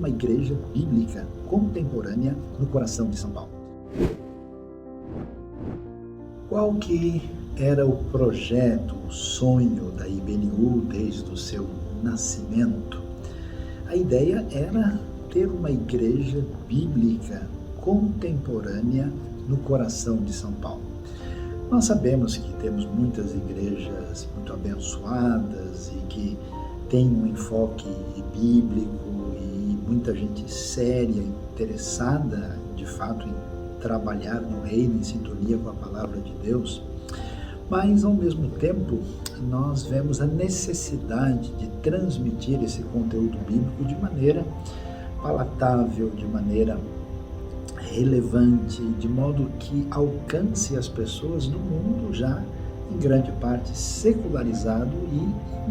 uma igreja bíblica contemporânea no coração de São Paulo. Qual que era o projeto, o sonho da IBNU desde o seu nascimento? A ideia era ter uma igreja bíblica contemporânea no coração de São Paulo. Nós sabemos que temos muitas igrejas muito abençoadas e que têm um enfoque bíblico e muita gente séria, interessada de fato em trabalhar no reino em sintonia com a palavra de Deus, mas ao mesmo tempo nós vemos a necessidade de transmitir esse conteúdo bíblico de maneira palatável, de maneira relevante, de modo que alcance as pessoas no mundo já em grande parte secularizado e,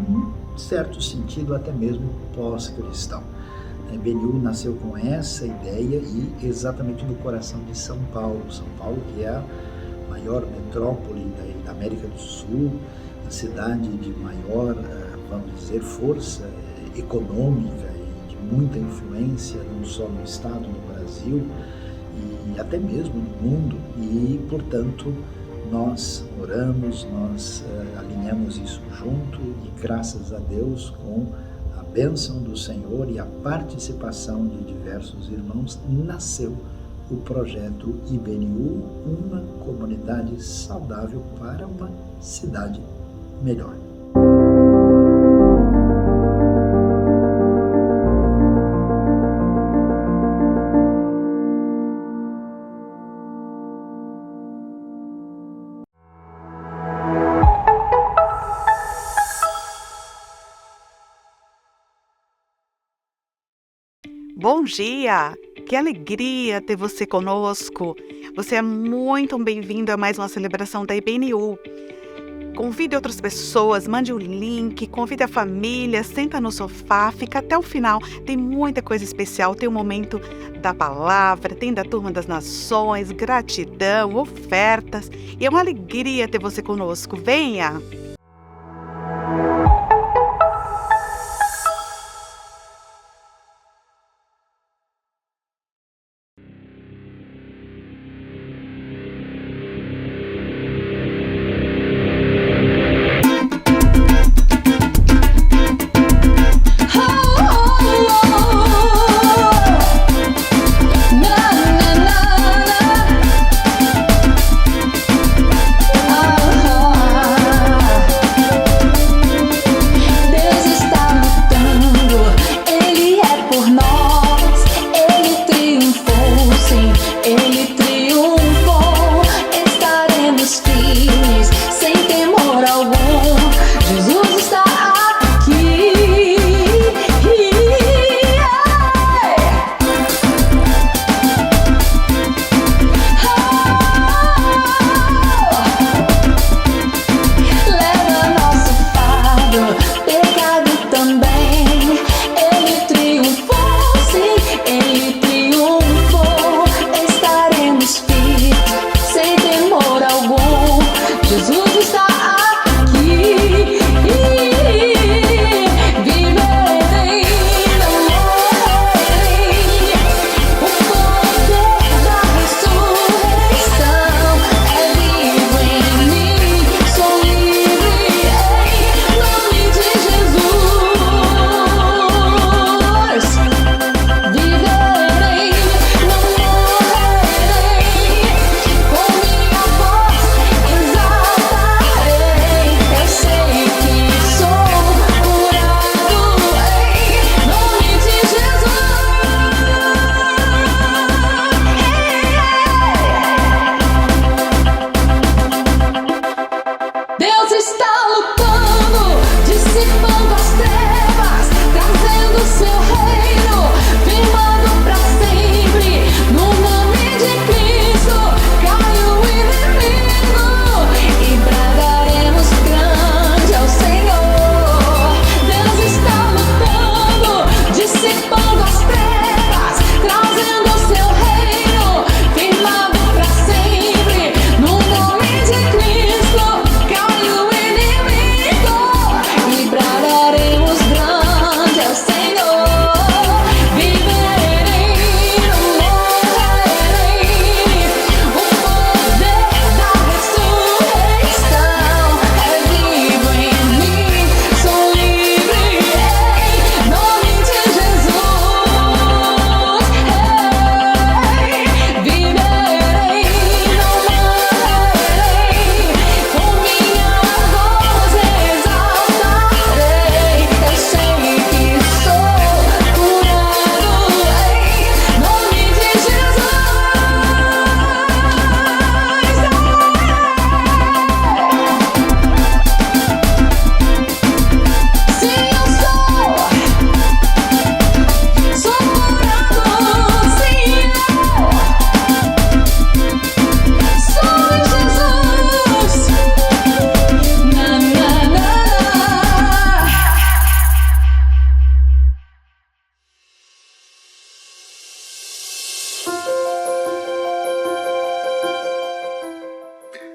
em certo sentido, até mesmo pós-cristão. A IBNU nasceu com essa ideia e exatamente no coração de São Paulo. São Paulo, que é a maior metrópole da América do Sul, a cidade de maior, vamos dizer, força econômica e de muita influência, não só no estado, no Brasil, e até mesmo no mundo, e, portanto, nós oramos, nós alinhamos isso junto e, graças a Deus, com a bênção do Senhor e a participação de diversos irmãos, nasceu o projeto IBNU, uma comunidade saudável para uma cidade melhor. Bom dia! Que alegria ter você conosco! Você é muito bem-vindo a mais uma celebração da IBNU. Convide outras pessoas, mande o link, convide a família, senta no sofá, fica até o final. Tem muita coisa especial, tem o momento da palavra, tem da Turma das Nações, gratidão, ofertas. E é uma alegria ter você conosco. Venha!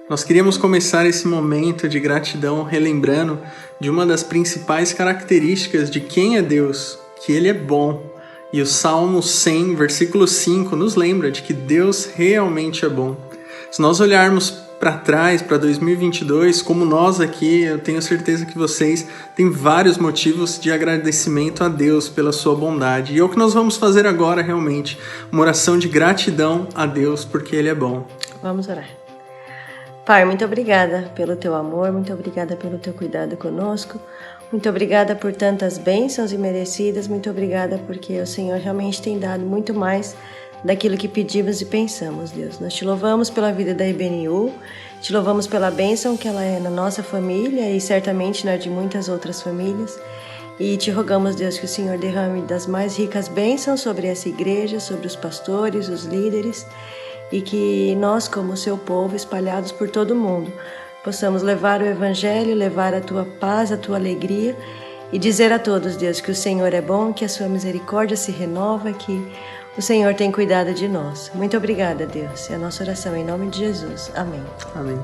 Nós queríamos começar esse momento de gratidão relembrando de uma das principais características de quem é Deus, que Ele é bom. E o Salmo 100, versículo 5, nos lembra de que Deus realmente é bom. Se nós olharmos para trás, para 2022, como nós aqui, eu tenho certeza que vocês têm vários motivos de agradecimento a Deus pela sua bondade. E é o que nós vamos fazer agora realmente, uma oração de gratidão a Deus porque Ele é bom. Vamos orar. Pai, muito obrigada pelo teu amor, muito obrigada pelo teu cuidado conosco, muito obrigada por tantas bênçãos imerecidas, muito obrigada porque o Senhor realmente tem dado muito mais daquilo que pedimos e pensamos, Deus. Nós te louvamos pela vida da IBNU, te louvamos pela bênção que ela é na nossa família e certamente na de muitas outras famílias. E te rogamos, Deus, que o Senhor derrame das mais ricas bênçãos sobre essa igreja, sobre os pastores, os líderes, e que nós, como seu povo, espalhados por todo o mundo, possamos levar o Evangelho, levar a tua paz, a tua alegria e dizer a todos, Deus, que o Senhor é bom, que a sua misericórdia se renova, que o Senhor tem cuidado de nós. Muito obrigada, Deus. É a nossa oração em nome de Jesus. Amém. Amém.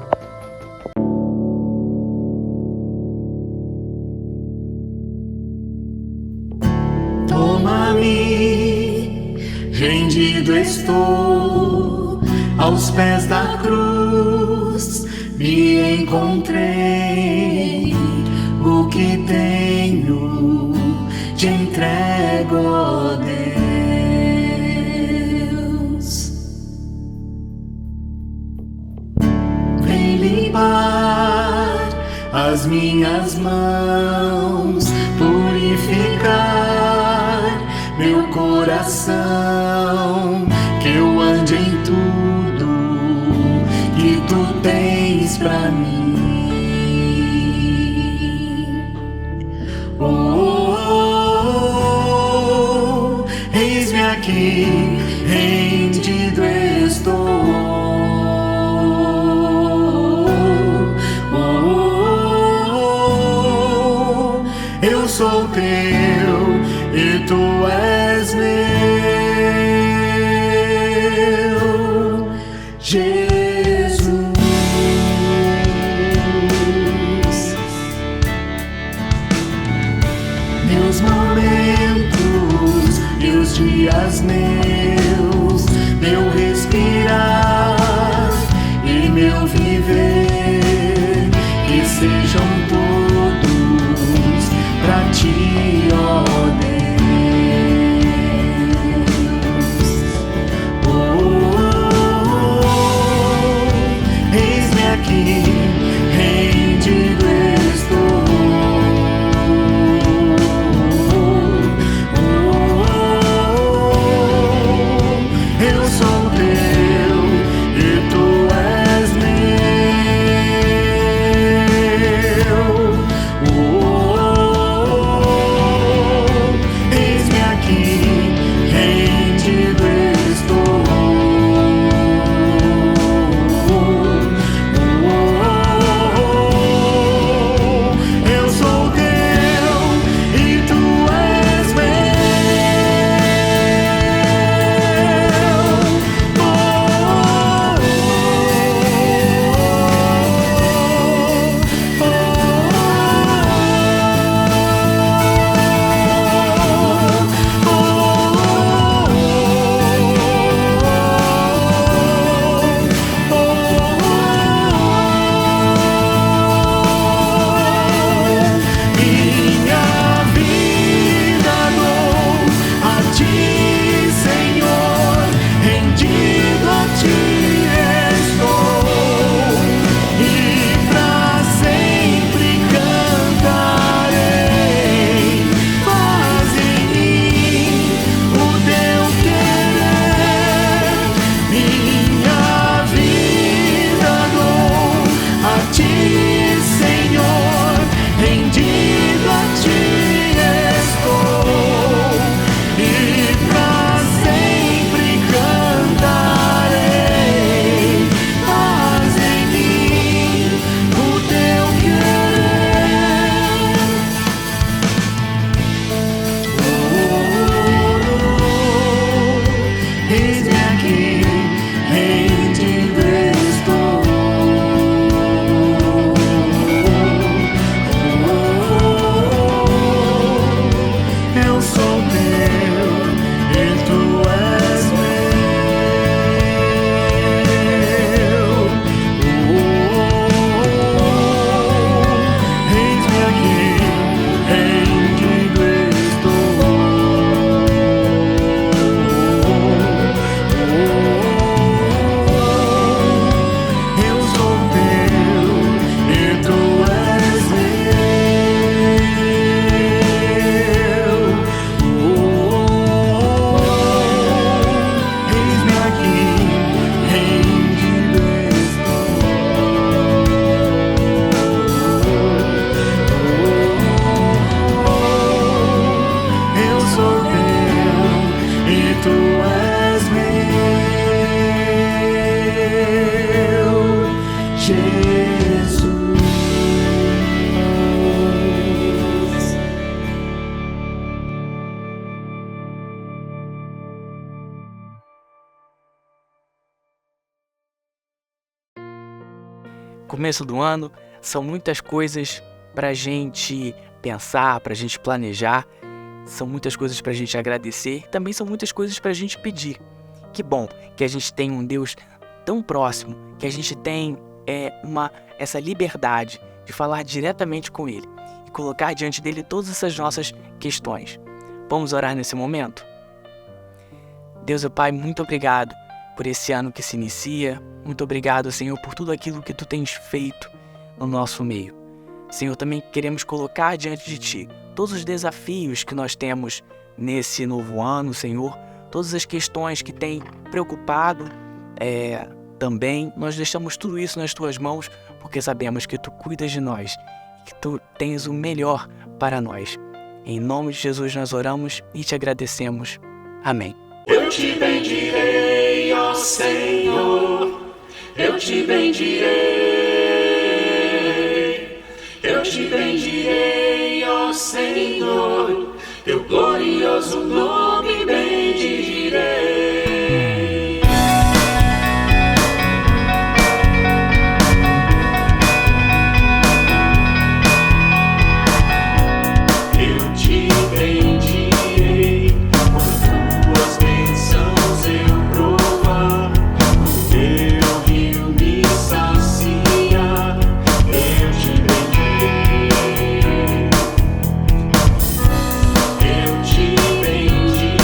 Toma-me, rendido estou, aos pés da cruz me encontrei. O que tenho te entrego, ó Deus. Vem limpar as minhas mãos, purificar meu coração, que eu ande em tudo que tu tens pra mim. Oh, oh, oh, eis-me aqui, rendido estou. Oh, oh, oh, eu sou teu e tu és meu, Jesus. Meus momentos e os dias meus, meu respirar e meu viver, que sejam todos pra ti, ó Deus. Oh, oh, oh, eis-me aqui, rendido estou. Oh, oh, oh, tu és meu, Jesus. Começo do ano, são muitas coisas pra gente pensar, pra gente planejar, são muitas coisas pra gente agradecer, também são muitas coisas pra gente pedir. Que bom que a gente tem um Deus tão próximo, que a gente tem essa liberdade de falar diretamente com Ele e colocar diante dele todas essas nossas questões. Vamos orar nesse momento? Deus e Pai, muito obrigado por esse ano que se inicia. Muito obrigado, Senhor, por tudo aquilo que Tu tens feito no nosso meio. Senhor, também queremos colocar diante de Ti todos os desafios que nós temos nesse novo ano, Senhor, todas as questões que têm preocupado também. Nós deixamos tudo isso nas Tuas mãos, porque sabemos que Tu cuidas de nós, que Tu tens o melhor para nós. Em nome de Jesus nós oramos e Te agradecemos. Amém. Eu te bendirei, ó Senhor, eu te bendirei. Eu te bendirei, ó Senhor, teu glorioso nome bendirei. Eu te bendirei, quando tuas bênçãos eu provar, o teu rio me sacia. Eu te bendirei, eu te bendirei.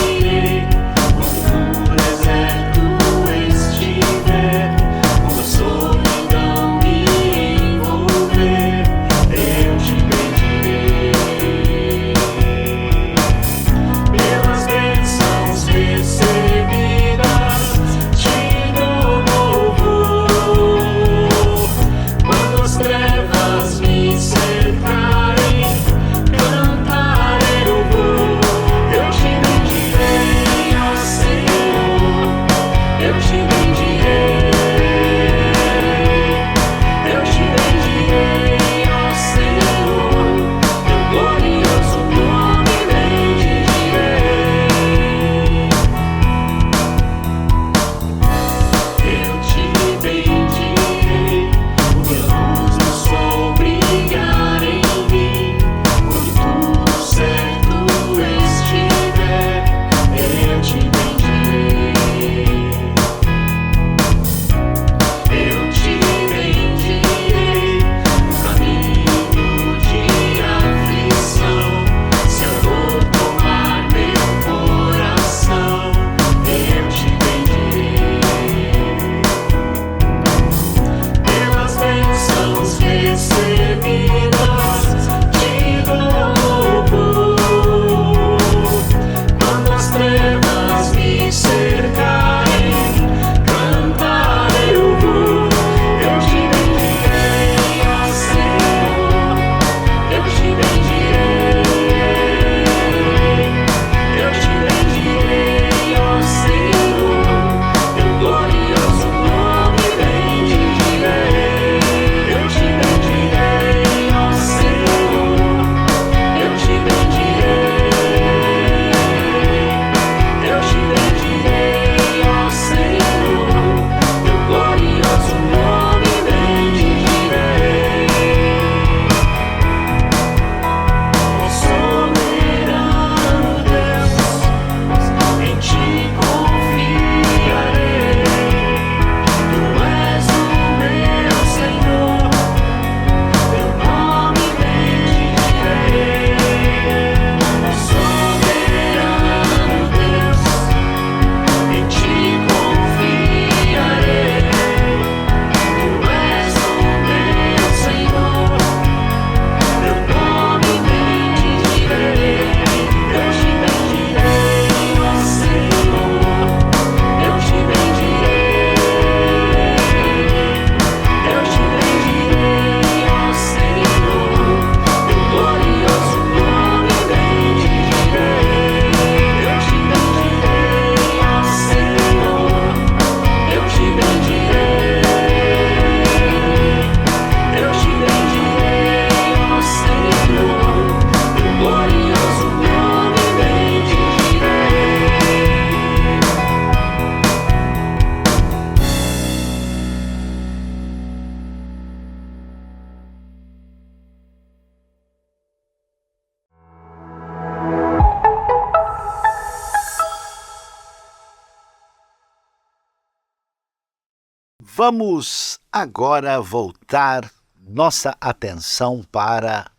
Vamos agora voltar nossa atenção para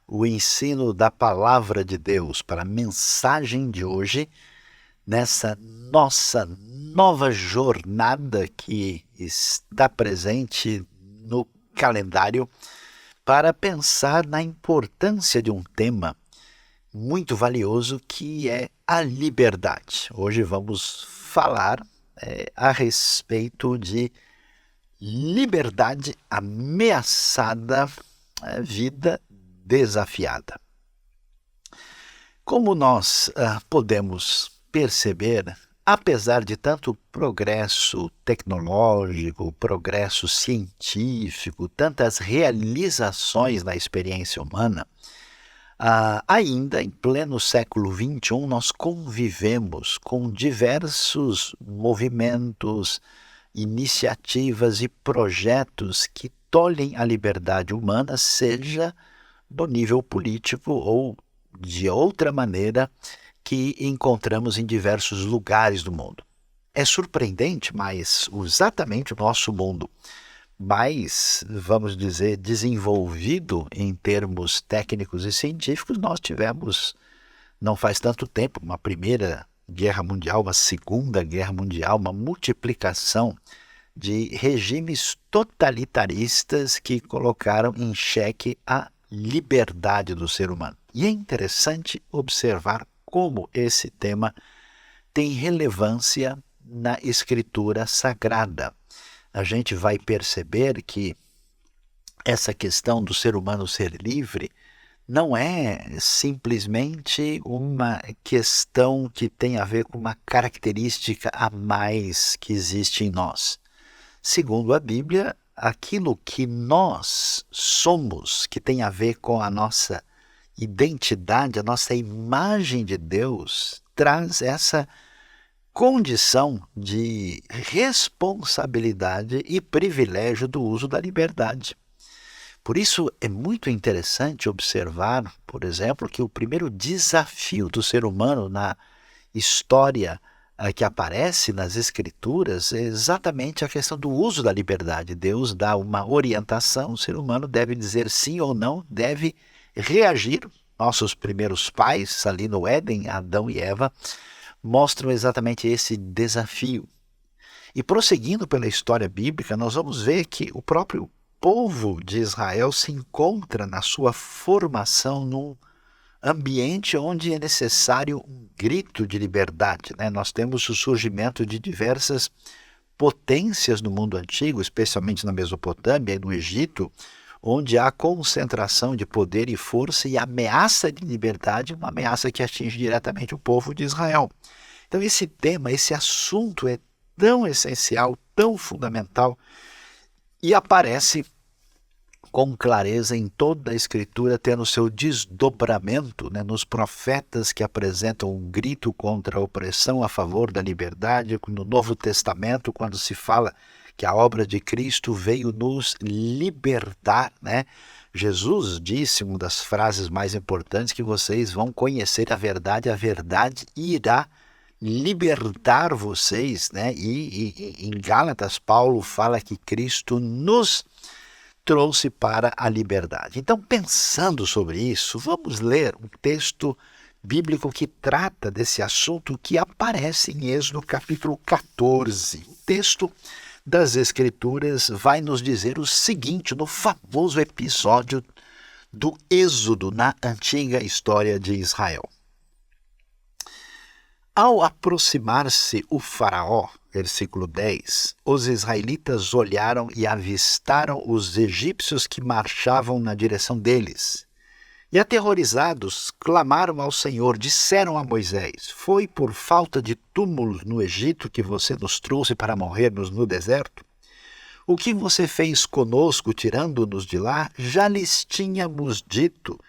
o ensino da Palavra de Deus, para a mensagem de hoje, nessa nossa nova jornada que está presente no calendário, para pensar na importância de um tema muito valioso que é a liberdade. Hoje vamos falar a respeito de liberdade ameaçada, vida desafiada. Como nós podemos perceber, apesar de tanto progresso tecnológico, progresso científico, tantas realizações na experiência humana, ainda em pleno século XXI nós convivemos com diversos movimentos, iniciativas e projetos que tolhem a liberdade humana, seja do nível político ou de outra maneira que encontramos em diversos lugares do mundo. É surpreendente, mas exatamente o nosso mundo mais, vamos dizer, desenvolvido em termos técnicos e científicos, nós tivemos, não faz tanto tempo, uma Primeira Guerra Mundial, uma Segunda Guerra Mundial, uma multiplicação de regimes totalitaristas que colocaram em xeque a liberdade do ser humano. E é interessante observar como esse tema tem relevância na Escritura Sagrada. A gente vai perceber que essa questão do ser humano ser livre não é simplesmente uma questão que tem a ver com uma característica a mais que existe em nós. Segundo a Bíblia, aquilo que nós somos, que tem a ver com a nossa identidade, a nossa imagem de Deus, traz essa condição de responsabilidade e privilégio do uso da liberdade. Por isso é muito interessante observar, por exemplo, que o primeiro desafio do ser humano na história que aparece nas Escrituras é exatamente a questão do uso da liberdade. Deus dá uma orientação, o ser humano deve dizer sim ou não, deve reagir. Nossos primeiros pais, ali no Éden, Adão e Eva, mostram exatamente esse desafio. E prosseguindo pela história bíblica, nós vamos ver que o próprio povo de Israel se encontra na sua formação num ambiente onde é necessário um grito de liberdade, né? Nós temos o surgimento de diversas potências no mundo antigo, especialmente na Mesopotâmia e no Egito, onde há concentração de poder e força e ameaça de liberdade, uma ameaça que atinge diretamente o povo de Israel. Então esse tema, esse assunto é tão essencial, tão fundamental, e aparece com clareza em toda a Escritura, tendo seu desdobramento, né, nos profetas que apresentam um grito contra a opressão a favor da liberdade, no Novo Testamento, quando se fala que a obra de Cristo veio nos libertar, né? Jesus disse, uma das frases mais importantes, que vocês vão conhecer a verdade irá libertar vocês, né? E em Gálatas, Paulo fala que Cristo nos trouxe para a liberdade. Então, pensando sobre isso, vamos ler um texto bíblico que trata desse assunto que aparece em Êxodo capítulo 14. O texto das Escrituras vai nos dizer o seguinte, no famoso episódio do Êxodo na antiga história de Israel. Ao aproximar-se o faraó, versículo 10, os israelitas olharam e avistaram os egípcios que marchavam na direção deles. E aterrorizados, clamaram ao Senhor, disseram a Moisés, foi por falta de túmulos no Egito que você nos trouxe para morrermos no deserto? O que você fez conosco, tirando-nos de lá, já lhes tínhamos dito.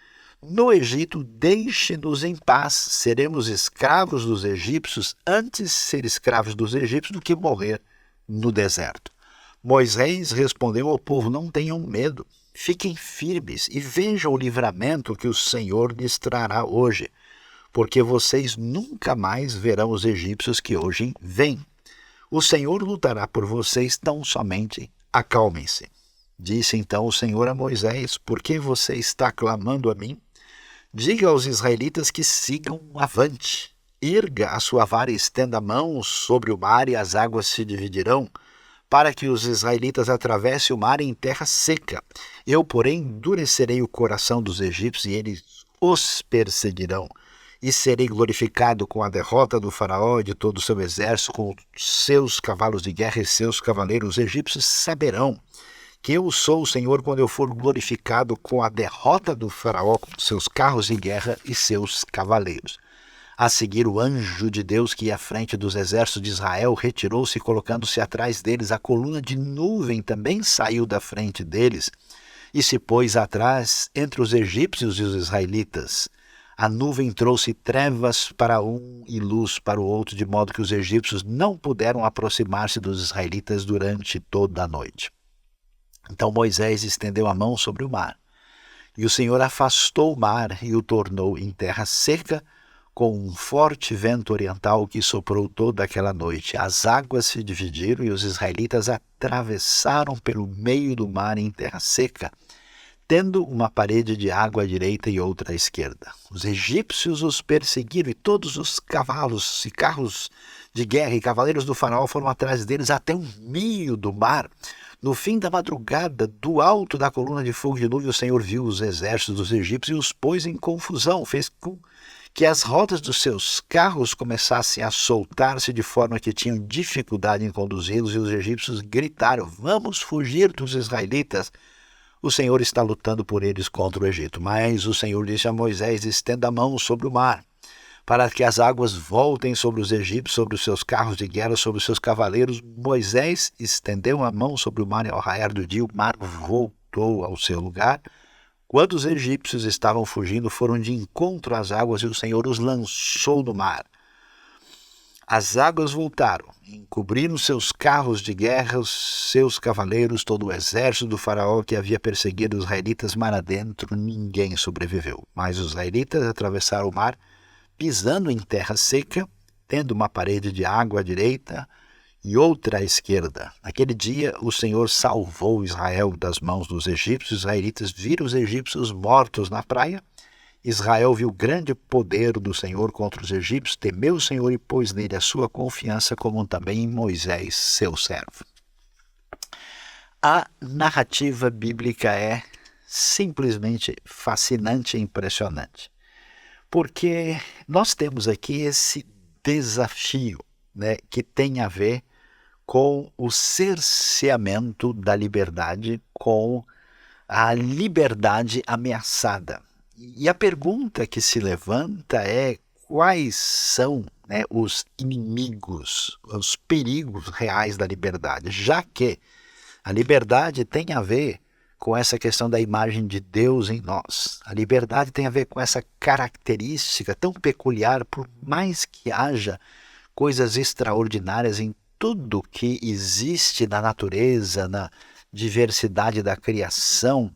No Egito, deixe-nos em paz, seremos escravos dos egípcios antes ser escravos dos egípcios do que morrer no deserto. Moisés respondeu ao povo, não tenham medo, fiquem firmes e vejam o livramento que o Senhor lhes trará hoje, porque vocês nunca mais verão os egípcios que hoje vêm. O Senhor lutará por vocês, tão somente acalmem-se. Disse então o Senhor a Moisés: por que você está clamando a mim? Diga aos israelitas que sigam avante. Erga a sua vara e estenda a mão sobre o mar e as águas se dividirão, para que os israelitas atravessem o mar em terra seca. Eu, porém, endurecerei o coração dos egípcios e eles os perseguirão. E serei glorificado com a derrota do faraó e de todo o seu exército, com seus cavalos de guerra e seus cavaleiros. Os egípcios saberão que eu sou o Senhor quando eu for glorificado com a derrota do faraó, com seus carros de guerra e seus cavaleiros. A seguir, o anjo de Deus que ia à frente dos exércitos de Israel retirou-se, colocando-se atrás deles. A coluna de nuvem também saiu da frente deles e se pôs atrás entre os egípcios e os israelitas. A nuvem trouxe trevas para um e luz para o outro, de modo que os egípcios não puderam aproximar-se dos israelitas durante toda a noite. Então Moisés estendeu a mão sobre o mar, e o Senhor afastou o mar e o tornou em terra seca, com um forte vento oriental que soprou toda aquela noite. As águas se dividiram e os israelitas atravessaram pelo meio do mar em terra seca, tendo uma parede de água à direita e outra à esquerda. Os egípcios os perseguiram e todos os cavalos e carros de guerra e cavaleiros do faraó foram atrás deles até o meio do mar. No fim da madrugada, do alto da coluna de fogo e de nuvem, o Senhor viu os exércitos dos egípcios e os pôs em confusão, fez com que as rodas dos seus carros começassem a soltar-se de forma que tinham dificuldade em conduzi-los, e os egípcios gritaram: vamos fugir dos israelitas. O Senhor está lutando por eles contra o Egito. Mas o Senhor disse a Moisés: estenda a mão sobre o mar, para que as águas voltem sobre os egípcios, sobre os seus carros de guerra, sobre os seus cavaleiros. Moisés estendeu a mão sobre o mar e ao raiar do dia o mar voltou ao seu lugar. Quando os egípcios estavam fugindo, foram de encontro às águas e o Senhor os lançou no mar. As águas voltaram, encobriram seus carros de guerra, os seus cavaleiros, todo o exército do faraó que havia perseguido os israelitas mar adentro. Ninguém sobreviveu. Mas os israelitas atravessaram o mar, pisando em terra seca, tendo uma parede de água à direita e outra à esquerda. Naquele dia o Senhor salvou Israel das mãos dos egípcios. Os israelitas viram os egípcios mortos na praia. Israel viu o grande poder do Senhor contra os egípcios, temeu o Senhor e pôs nele a sua confiança, como também em Moisés, seu servo. A narrativa bíblica é simplesmente fascinante e impressionante, porque nós temos aqui esse desafio, né, que tem a ver com o cerceamento da liberdade, com a liberdade ameaçada. E a pergunta que se levanta é: quais são, né, os inimigos, os perigos reais da liberdade? Já que a liberdade tem a ver com essa questão da imagem de Deus em nós. A liberdade tem a ver com essa característica tão peculiar, por mais que haja coisas extraordinárias em tudo que existe na natureza, na diversidade da criação,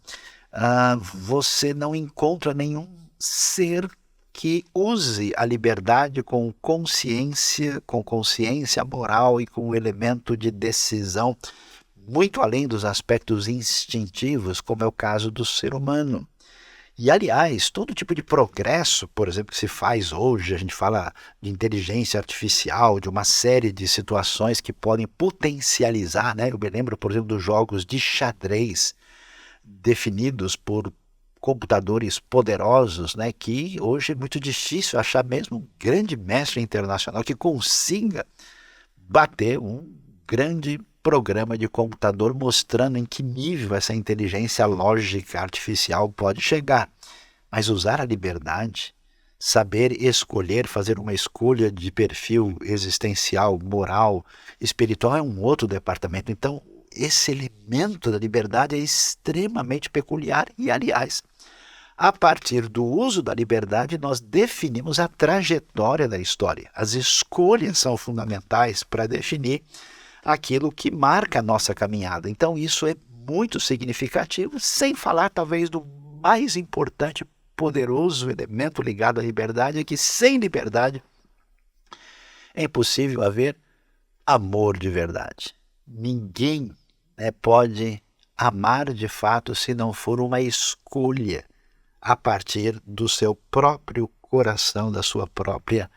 você não encontra nenhum ser que use a liberdade com consciência moral e com um elemento de decisão muito além dos aspectos instintivos, como é o caso do ser humano. E, aliás, todo tipo de progresso, por exemplo, que se faz hoje, a gente fala de inteligência artificial, de uma série de situações que podem potencializar, né? Eu me lembro, por exemplo, dos jogos de xadrez definidos por computadores poderosos, né? Que hoje é muito difícil achar mesmo um grande mestre internacional que consiga bater um grande programa de computador, mostrando em que nível essa inteligência lógica artificial pode chegar. Mas usar a liberdade, saber escolher, fazer uma escolha de perfil existencial, moral, espiritual, é um outro departamento. Então, esse elemento da liberdade é extremamente peculiar e, aliás, a partir do uso da liberdade, nós definimos a trajetória da história. As escolhas são fundamentais para definir aquilo que marca a nossa caminhada. Então isso é muito significativo, sem falar talvez do mais importante, poderoso elemento ligado à liberdade, é que sem liberdade é impossível haver amor de verdade. Ninguém pode amar de fato se não for uma escolha a partir do seu próprio coração, da sua própria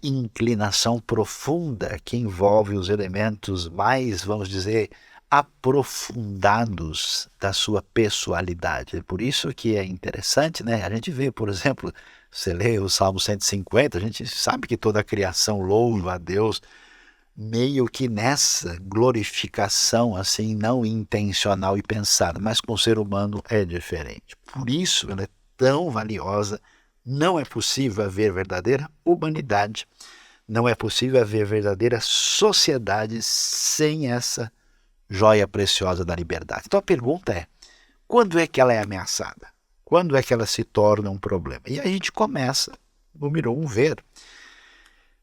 inclinação profunda que envolve os elementos mais, vamos dizer, aprofundados da sua pessoalidade. É por isso que é interessante, a gente vê, por exemplo, você lê o Salmo 150, a gente sabe que toda a criação louva a Deus, meio que nessa glorificação assim não intencional e pensada, mas com o ser humano é diferente. Por isso ela é tão valiosa. Não é possível haver verdadeira humanidade, não é possível haver verdadeira sociedade sem essa joia preciosa da liberdade. Então a pergunta é, quando é que ela é ameaçada? Quando é que ela se torna um problema? E a gente começa, número 1, ver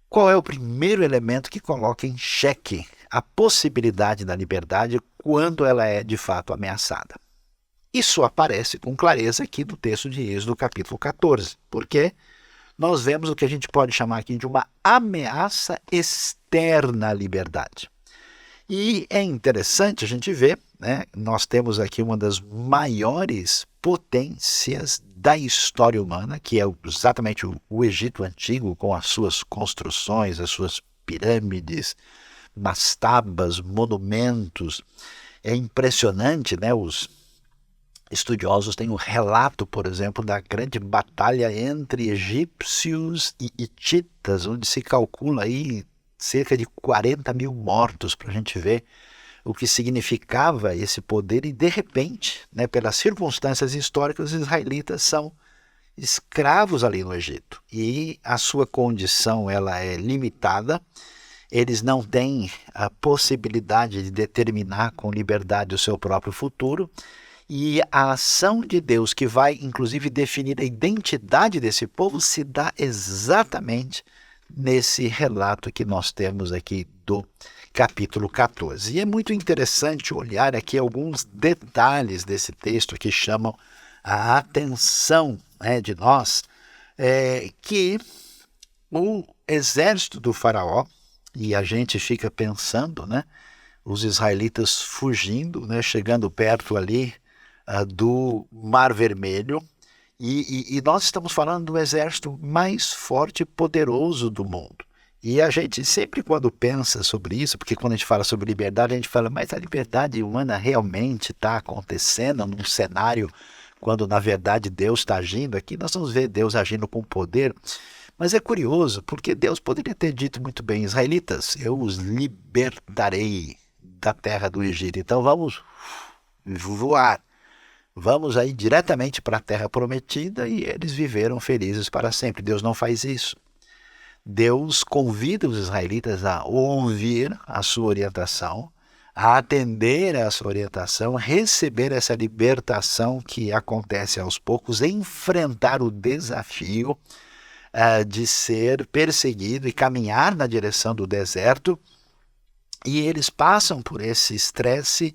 qual é o primeiro elemento que coloca em xeque a possibilidade da liberdade quando ela é de fato ameaçada. Isso aparece com clareza aqui no texto de Êxodo, capítulo 14, porque nós vemos o que a gente pode chamar aqui de uma ameaça externa à liberdade. E é interessante a gente ver, nós temos aqui uma das maiores potências da história humana, que é exatamente o Egito Antigo, com as suas construções, as suas pirâmides, mastabas, monumentos. É impressionante, os estudiosos têm um relato, por exemplo, da grande batalha entre egípcios e hititas, onde se calcula aí cerca de 40 mil mortos, para a gente ver o que significava esse poder. E de repente, pelas circunstâncias históricas, os israelitas são escravos ali no Egito. E a sua condição ela é limitada, eles não têm a possibilidade de determinar com liberdade o seu próprio futuro. E a ação de Deus, que vai inclusive definir a identidade desse povo, se dá exatamente nesse relato que nós temos aqui do capítulo 14. E é muito interessante olhar aqui alguns detalhes desse texto que chamam a atenção de nós, que o exército do faraó, e a gente fica pensando, os israelitas fugindo, chegando perto ali do Mar Vermelho, e nós estamos falando do exército mais forte e poderoso do mundo. E a gente sempre quando pensa sobre isso, porque quando a gente fala sobre liberdade, a gente fala, mas a liberdade humana realmente está acontecendo num cenário quando na verdade Deus está agindo? Aqui nós vamos ver Deus agindo com poder. Mas é curioso, porque Deus poderia ter dito muito bem, israelitas, eu os libertarei da terra do Egito. Então vamos voar. Vamos aí diretamente para a terra prometida, e eles viveram felizes para sempre. Deus não faz isso. Deus convida os israelitas a ouvir a sua orientação, a atender a sua orientação, receber essa libertação que acontece aos poucos, enfrentar o desafio de ser perseguido e caminhar na direção do deserto. E eles passam por esse estresse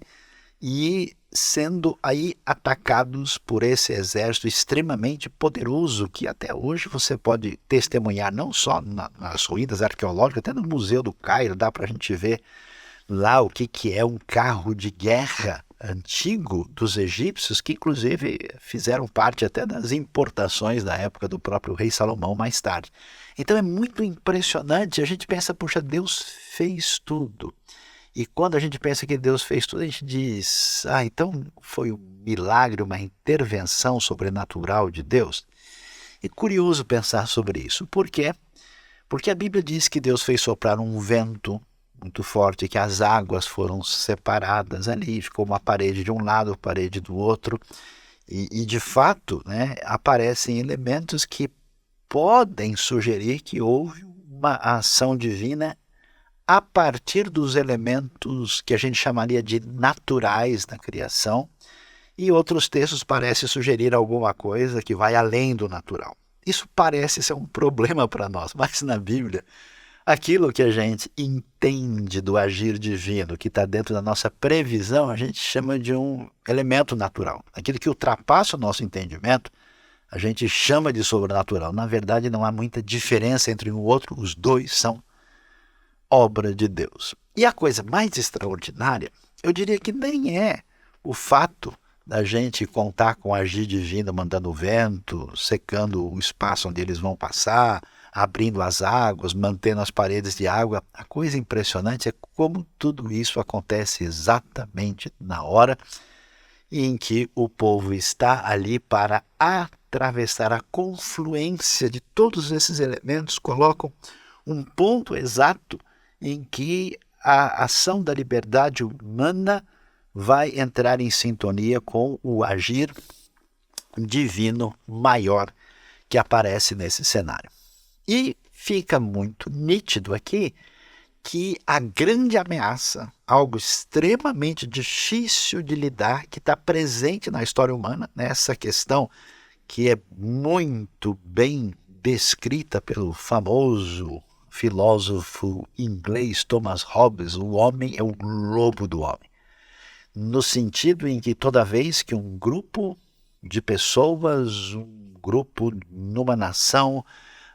e sendo aí atacados por esse exército extremamente poderoso, que até hoje você pode testemunhar não só nas ruínas arqueológicas, até no Museu do Cairo dá para a gente ver lá o que é um carro de guerra antigo dos egípcios, que inclusive fizeram parte até das importações da época do próprio rei Salomão mais tarde. Então é muito impressionante, a gente pensa, puxa, Deus fez tudo. E quando a gente pensa que Deus fez tudo, a gente diz, então foi um milagre, uma intervenção sobrenatural de Deus. É curioso pensar sobre isso. Por quê? Porque a Bíblia diz que Deus fez soprar um vento muito forte, que as águas foram separadas ali, ficou uma parede de um lado, parede do outro. E de fato, aparecem elementos que podem sugerir que houve uma ação divina a partir dos elementos que a gente chamaria de naturais na criação, e outros textos parecem sugerir alguma coisa que vai além do natural. Isso parece ser um problema para nós, mas na Bíblia, aquilo que a gente entende do agir divino, que está dentro da nossa previsão, a gente chama de um elemento natural. Aquilo que ultrapassa o nosso entendimento, a gente chama de sobrenatural. Na verdade, não há muita diferença entre um e o outro, os dois são obra de Deus. E a coisa mais extraordinária, eu diria que nem é o fato da gente contar com a agir divina, mandando o vento, secando o espaço onde eles vão passar, abrindo as águas, mantendo as paredes de água. A coisa impressionante é como tudo isso acontece exatamente na hora em que o povo está ali para atravessar. A confluência de todos esses elementos colocam um ponto exato em que a ação da liberdade humana vai entrar em sintonia com o agir divino maior que aparece nesse cenário. E fica muito nítido aqui que a grande ameaça, algo extremamente difícil de lidar, que está presente na história humana, nessa questão que é muito bem descrita pelo famoso filósofo inglês Thomas Hobbes: o homem é o lobo do homem. No sentido em que toda vez que um grupo de pessoas, um grupo numa nação,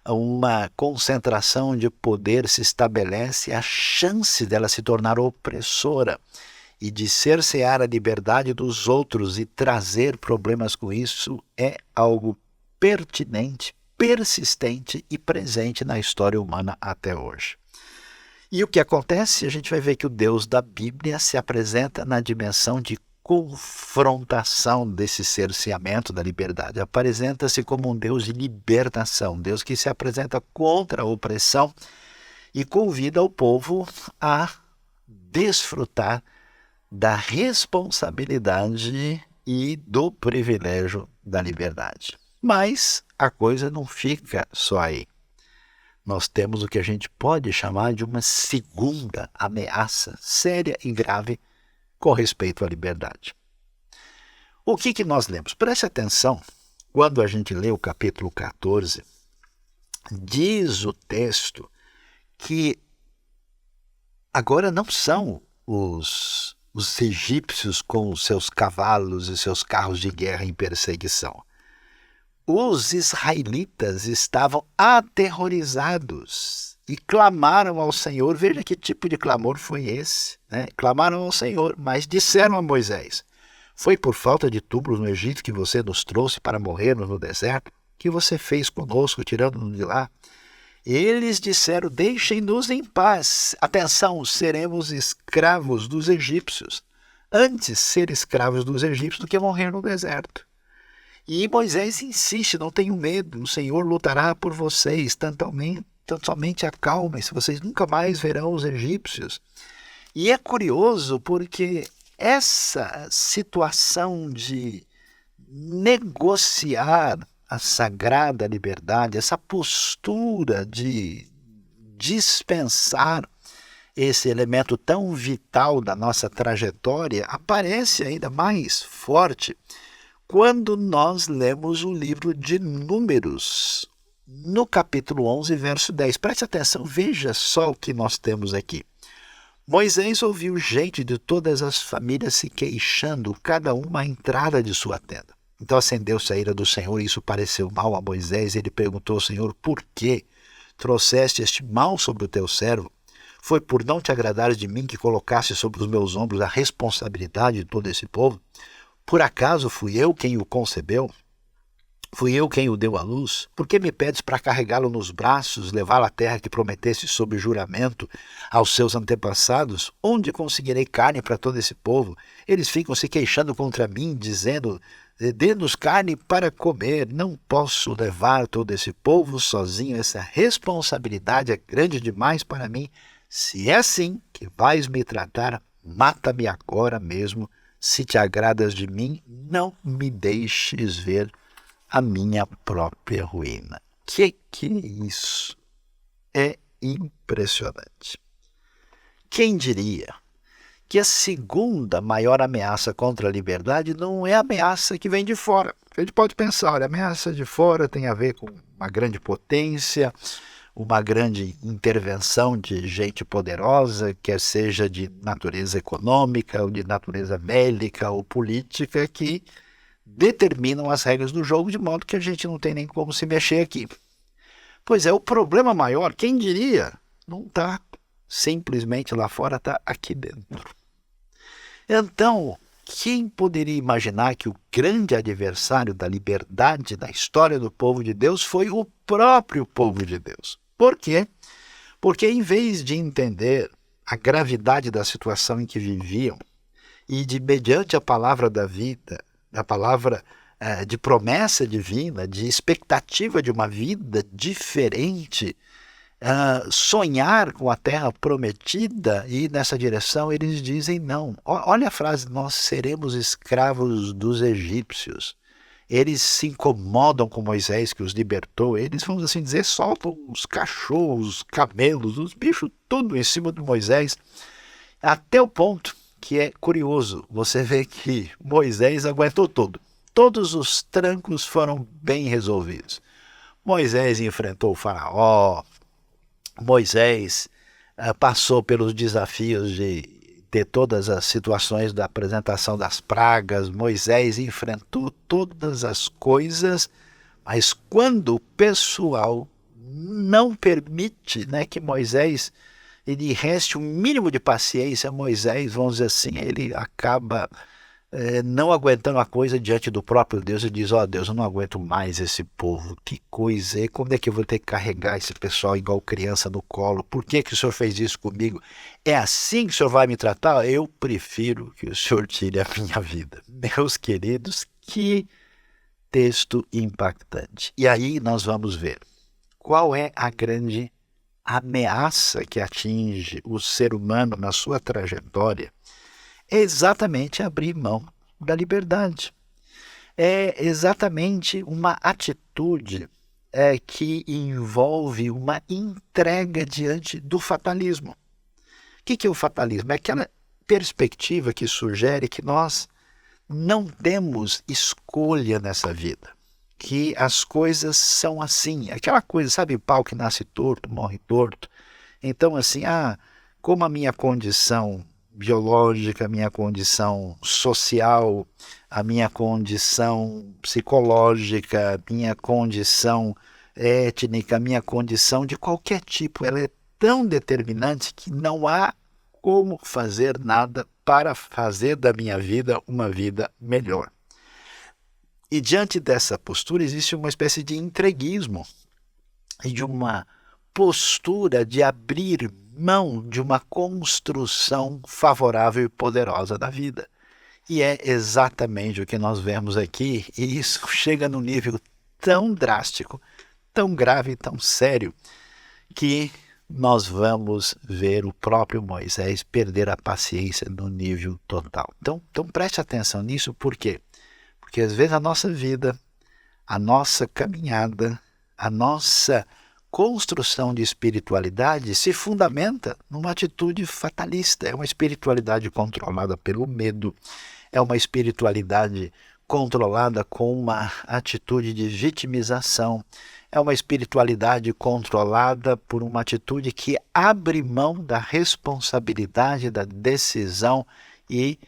uma concentração de poder se estabelece, a chance dela se tornar opressora e de cercear a liberdade dos outros e trazer problemas com isso é algo pertinente, persistente e presente na história humana até hoje. E o que acontece? A gente vai ver que o Deus da Bíblia se apresenta na dimensão de confrontação desse cerceamento da liberdade. Apresenta-se como um Deus de libertação, Deus que se apresenta contra a opressão e convida o povo a desfrutar da responsabilidade e do privilégio da liberdade. Mas a coisa não fica só aí. Nós temos o que a gente pode chamar de uma segunda ameaça séria e grave com respeito à liberdade. O que nós lemos? Preste atenção, quando a gente lê o capítulo 14, diz o texto que agora não são os egípcios com os seus cavalos e seus carros de guerra em perseguição. Os israelitas estavam aterrorizados e clamaram ao Senhor. Veja que tipo de clamor foi esse, né? Clamaram ao Senhor, mas disseram a Moisés: foi por falta de túmulos no Egito que você nos trouxe para morrermos no deserto? O que você fez conosco, tirando-nos de lá? Eles disseram: deixem-nos em paz. Atenção, seremos escravos dos egípcios. Antes ser escravos dos egípcios do que morrer no deserto. E Moisés insiste: não tenham medo, o Senhor lutará por vocês, tanto somente acalmem-se, vocês nunca mais verão os egípcios. E é curioso porque essa situação de negociar a sagrada liberdade, essa postura de dispensar esse elemento tão vital da nossa trajetória, aparece ainda mais forte quando nós lemos o livro de Números, no capítulo 11, verso 10. Preste atenção, veja só o que nós temos aqui. Moisés ouviu gente de todas as famílias se queixando, cada uma à entrada de sua tenda. Então acendeu-se a ira do Senhor, e isso pareceu mal a Moisés. Ele perguntou ao Senhor: por que trouxeste este mal sobre o teu servo? Foi por não te agradares de mim que colocaste sobre os meus ombros a responsabilidade de todo esse povo? Por acaso fui eu quem o concebeu? Fui eu quem o deu à luz? Por que me pedes para carregá-lo nos braços, levá-lo à terra que prometeste sob juramento aos seus antepassados? Onde conseguirei carne para todo esse povo? Eles ficam se queixando contra mim, dizendo: dê-nos carne para comer. Não posso levar todo esse povo sozinho. Essa responsabilidade é grande demais para mim. Se é assim que vais me tratar, mata-me agora mesmo. Se te agradas de mim, não me deixes ver a minha própria ruína. Que é isso? É impressionante. Quem diria que a segunda maior ameaça contra a liberdade não é a ameaça que vem de fora? A gente pode pensar: olha, a ameaça de fora tem a ver com uma grande potência, uma grande intervenção de gente poderosa, quer seja de natureza econômica, ou de natureza bélica ou política, que determinam as regras do jogo, de modo que a gente não tem nem como se mexer aqui. Pois é, o problema maior, quem diria, não está simplesmente lá fora, está aqui dentro. Então, quem poderia imaginar que o grande adversário da liberdade da história do povo de Deus foi o próprio povo de Deus? Por quê? Porque em vez de entender a gravidade da situação em que viviam e de, mediante a palavra da vida, a palavra de promessa divina, de expectativa de uma vida diferente, sonhar com a terra prometida e ir nessa direção, eles dizem não. Olha a frase, nós seremos escravos dos egípcios. Eles se incomodam com Moisés, que os libertou. Eles, vamos assim dizer, soltam os cachorros, os camelos, os bichos, tudo em cima de Moisés. Até o ponto que é curioso, você vê que Moisés aguentou tudo. Todos os trancos foram bem resolvidos. Moisés enfrentou o faraó, Moisés passou pelos desafios de ter todas as situações da apresentação das pragas, Moisés enfrentou todas as coisas, mas quando o pessoal não permite, né, que Moisés ele reste um mínimo de paciência, Moisés, vamos dizer assim, ele acaba não aguentando a coisa diante do próprio Deus e diz, Deus, eu não aguento mais esse povo, que coisa, e como é que eu vou ter que carregar esse pessoal igual criança no colo, por que o senhor fez isso comigo? É assim que o senhor vai me tratar? Eu prefiro que o senhor tire a minha vida. Meus queridos, que texto impactante. E aí nós vamos ver qual é a grande ameaça que atinge o ser humano na sua trajetória. É exatamente abrir mão da liberdade. É exatamente uma atitude que envolve uma entrega diante do fatalismo. O que é o fatalismo? É aquela perspectiva que sugere que nós não temos escolha nessa vida, que as coisas são assim. Aquela coisa, sabe, pau que nasce torto, morre torto. Então, assim, como a minha condição biológica, a minha condição social, a minha condição psicológica, a minha condição étnica, a minha condição de qualquer tipo, ela é tão determinante que não há como fazer nada para fazer da minha vida uma vida melhor. E diante dessa postura existe uma espécie de entreguismo e de uma postura de abrir mão de uma construção favorável e poderosa da vida. E é exatamente o que nós vemos aqui, e isso chega num nível tão drástico, tão grave, tão sério, que nós vamos ver o próprio Moisés perder a paciência no nível total. Então preste atenção nisso, por quê? Porque às vezes a nossa vida, a nossa caminhada, a nossa construção de espiritualidade se fundamenta numa atitude fatalista. É uma espiritualidade controlada pelo medo, é uma espiritualidade controlada com uma atitude de vitimização, é uma espiritualidade controlada por uma atitude que abre mão da responsabilidade, da decisão e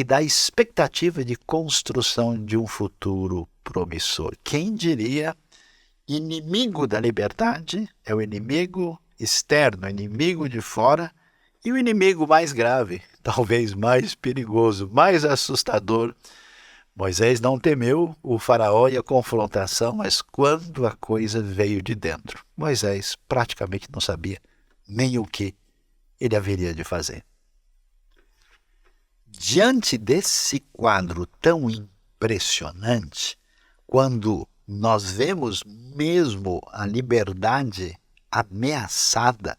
da expectativa de construção de um futuro promissor. Quem diria? Inimigo da liberdade é o inimigo externo, o inimigo de fora, e o inimigo mais grave, talvez mais perigoso, mais assustador. Moisés não temeu o faraó e a confrontação, mas quando a coisa veio de dentro, Moisés praticamente não sabia nem o que ele haveria de fazer. Diante desse quadro tão impressionante, quando nós vemos mesmo a liberdade ameaçada,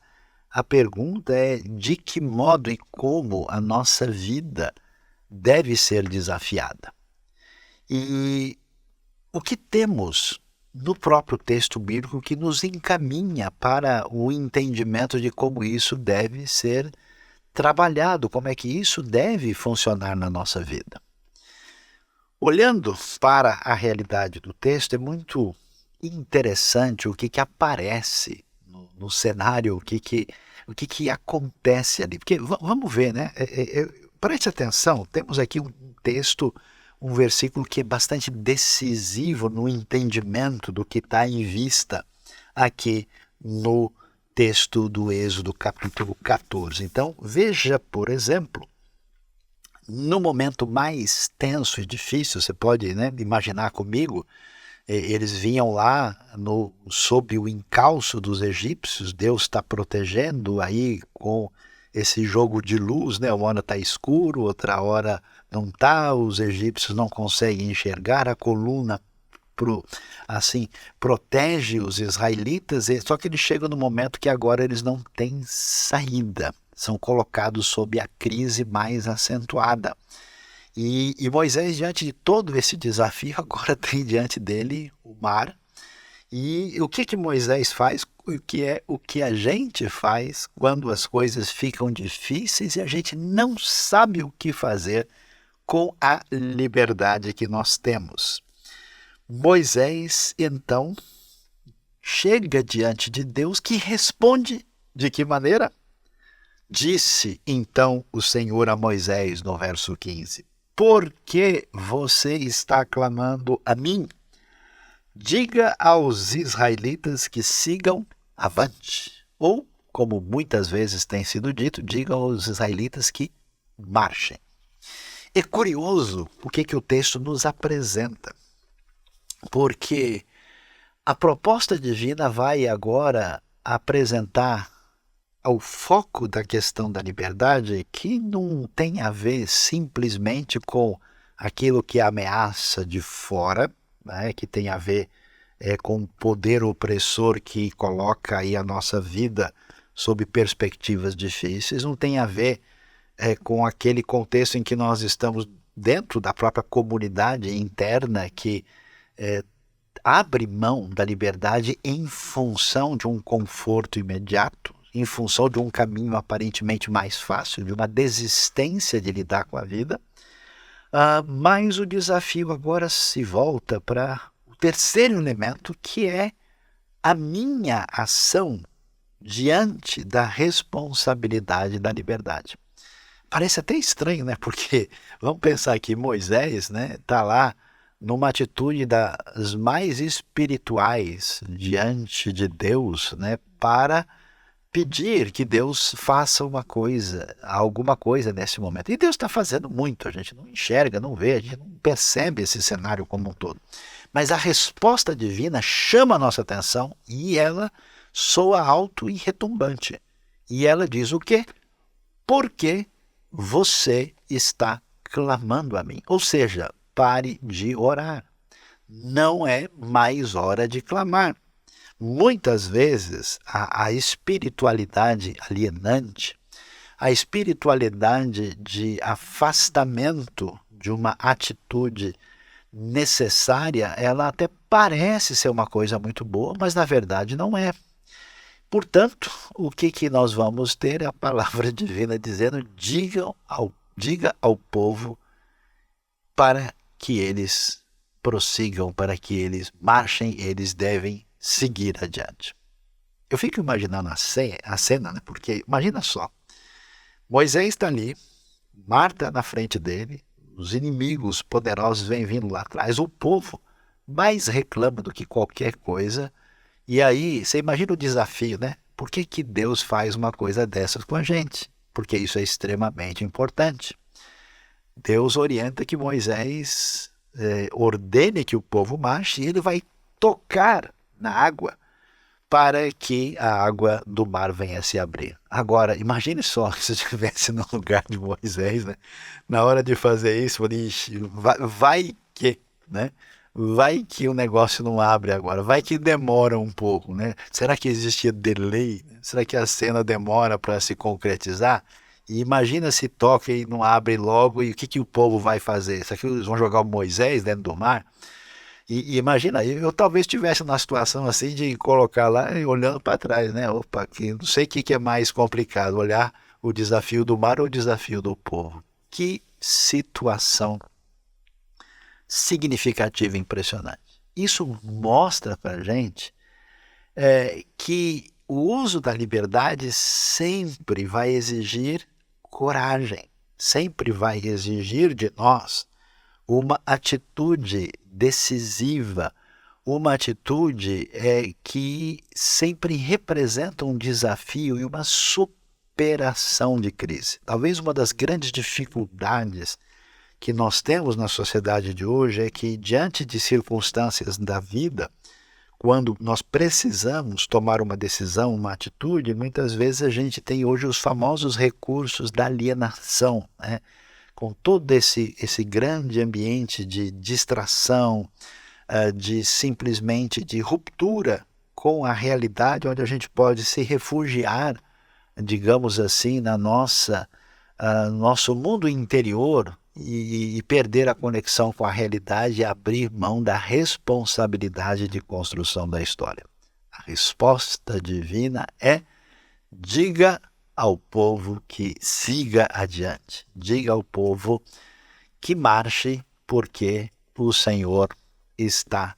a pergunta é de que modo e como a nossa vida deve ser desafiada. E o que temos no próprio texto bíblico que nos encaminha para o entendimento de como isso deve ser trabalhado, como é que isso deve funcionar na nossa vida. Olhando para a realidade do texto, é muito interessante o que aparece no cenário, o que acontece ali. Porque vamos ver, né? Preste atenção, temos aqui um texto, um versículo que é bastante decisivo no entendimento do que está em vista aqui no texto do Êxodo, capítulo 14. Então, veja, por exemplo, no momento mais tenso e difícil, você pode, né, imaginar comigo, eles vinham lá sob o encalço dos egípcios, Deus está protegendo aí com esse jogo de luz, né? Uma hora está escuro, outra hora não está, os egípcios não conseguem enxergar, a coluna assim protege os israelitas, só que eles chegam no momento que agora eles não têm saída, são colocados sob a crise mais acentuada. E Moisés, diante de todo esse desafio, agora tem diante dele o mar. E o que Moisés faz? O que a gente faz quando as coisas ficam difíceis e a gente não sabe o que fazer com a liberdade que nós temos. Moisés, então, chega diante de Deus, que responde de que maneira? Disse então o Senhor a Moisés, no verso 15, por que você está clamando a mim? Diga aos israelitas que sigam avante. Ou, como muitas vezes tem sido dito, diga aos israelitas que marchem. É curioso o que o texto nos apresenta, porque a proposta divina vai agora apresentar ao foco da questão da liberdade, que não tem a ver simplesmente com aquilo que ameaça de fora, né, que tem a ver com o poder opressor que coloca aí a nossa vida sob perspectivas difíceis, não tem a ver com aquele contexto em que nós estamos dentro da própria comunidade interna que abre mão da liberdade em função de um conforto imediato, em função de um caminho aparentemente mais fácil, de uma desistência de lidar com a vida. Mas o desafio agora se volta para o terceiro elemento, que é a minha ação diante da responsabilidade da liberdade. Parece até estranho, né? Porque vamos pensar que Moisés, né, está lá numa atitude das mais espirituais diante de Deus, né, para pedir que Deus faça alguma coisa nesse momento. E Deus está fazendo muito, a gente não enxerga, não vê, a gente não percebe esse cenário como um todo. Mas a resposta divina chama a nossa atenção e ela soa alto e retumbante. E ela diz o quê? Porque você está clamando a mim. Ou seja, pare de orar. Não é mais hora de clamar. Muitas vezes a espiritualidade alienante, a espiritualidade de afastamento de uma atitude necessária, ela até parece ser uma coisa muito boa, mas na verdade não é. Portanto, o que nós vamos ter é a palavra divina dizendo, diga ao povo para que eles prossigam, para que eles marchem, eles devem seguir adiante. Eu fico imaginando a cena, né? Porque imagina só, Moisés está ali, Marta na frente dele, os inimigos poderosos vêm vindo lá atrás, o povo mais reclama do que qualquer coisa, e aí você imagina o desafio, né? Por que Deus faz uma coisa dessas com a gente? Porque isso é extremamente importante. Deus orienta que Moisés ordene que o povo marche e ele vai tocar na água para que a água do mar venha a se abrir. Agora, imagine só se você estivesse no lugar de Moisés, né? Na hora de fazer isso, vai que, né? Vai que o negócio não abre agora, vai que demora um pouco, né? Será que existia delay? Será que a cena demora para se concretizar? E imagina se toca e não abre logo, e o que o povo vai fazer? Será que eles vão jogar o Moisés dentro do mar? E imagina, eu talvez estivesse numa situação assim de colocar lá e olhando para trás, né? Opa, que não sei o que é mais complicado, olhar o desafio do mar ou o desafio do povo. Que situação significativa e impressionante. Isso mostra para a gente que o uso da liberdade sempre vai exigir coragem, sempre vai exigir de nós uma atitude decisiva, uma atitude que sempre representa um desafio e uma superação de crise. Talvez uma das grandes dificuldades que nós temos na sociedade de hoje é que, diante de circunstâncias da vida, quando nós precisamos tomar uma decisão, uma atitude, muitas vezes a gente tem hoje os famosos recursos da alienação, né? Com todo esse grande ambiente de distração, de simplesmente de ruptura com a realidade, onde a gente pode se refugiar, digamos assim, na nosso mundo interior e perder a conexão com a realidade e abrir mão da responsabilidade de construção da história. A resposta divina é: diga ao povo que siga adiante. Diga ao povo que marche, porque o Senhor está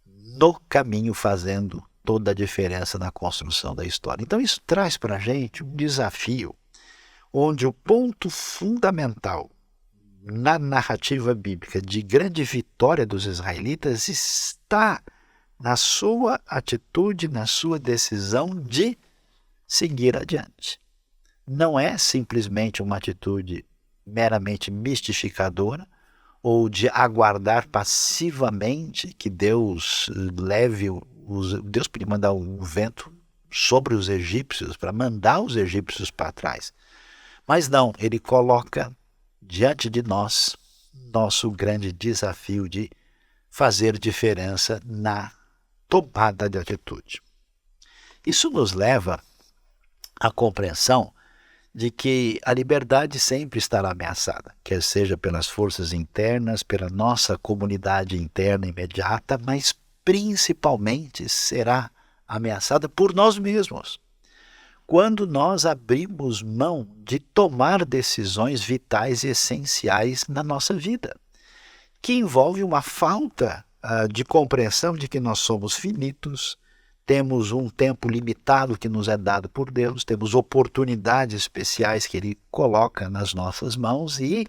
no caminho fazendo toda a diferença na construção da história. Então isso traz para a gente um desafio, onde o ponto fundamental na narrativa bíblica de grande vitória dos israelitas está na sua atitude, na sua decisão de seguir adiante. Não é simplesmente uma atitude meramente mistificadora ou de aguardar passivamente que Deus leve Deus podia mandar um vento sobre os egípcios para mandar os egípcios para trás. Mas não, ele coloca diante de nós nosso grande desafio de fazer diferença na tomada de atitude. Isso nos leva à compreensão de que a liberdade sempre estará ameaçada, quer seja pelas forças internas, pela nossa comunidade interna imediata, mas principalmente será ameaçada por nós mesmos. Quando nós abrimos mão de tomar decisões vitais e essenciais na nossa vida, que envolve uma falta de compreensão de que nós somos finitos, temos um tempo limitado que nos é dado por Deus, temos oportunidades especiais que Ele coloca nas nossas mãos e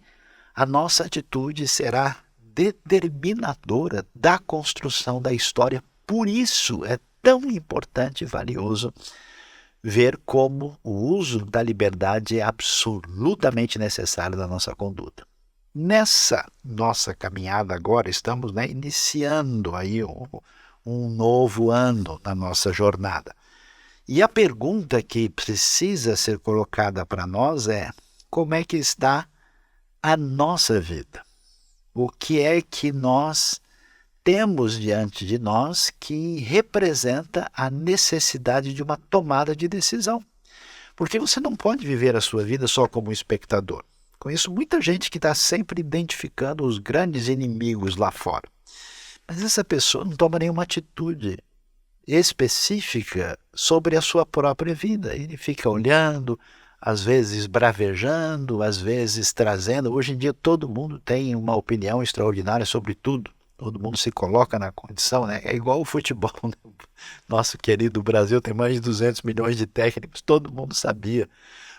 a nossa atitude será determinadora da construção da história. Por isso é tão importante e valioso ver como o uso da liberdade é absolutamente necessário na nossa conduta. Nessa nossa caminhada agora, estamos iniciando aí um novo ano na nossa jornada. E a pergunta que precisa ser colocada para nós é: como é que está a nossa vida? O que é que nós temos diante de nós que representa a necessidade de uma tomada de decisão? Porque você não pode viver a sua vida só como espectador. Conheço muita gente que está sempre identificando os grandes inimigos lá fora. Mas essa pessoa não toma nenhuma atitude específica sobre a sua própria vida. Ele fica olhando, às vezes bravejando, às vezes trazendo. Hoje em dia todo mundo tem uma opinião extraordinária sobre tudo. Todo mundo se coloca na condição, É igual o futebol. Nosso querido Brasil tem mais de 200 milhões de técnicos. Todo mundo sabia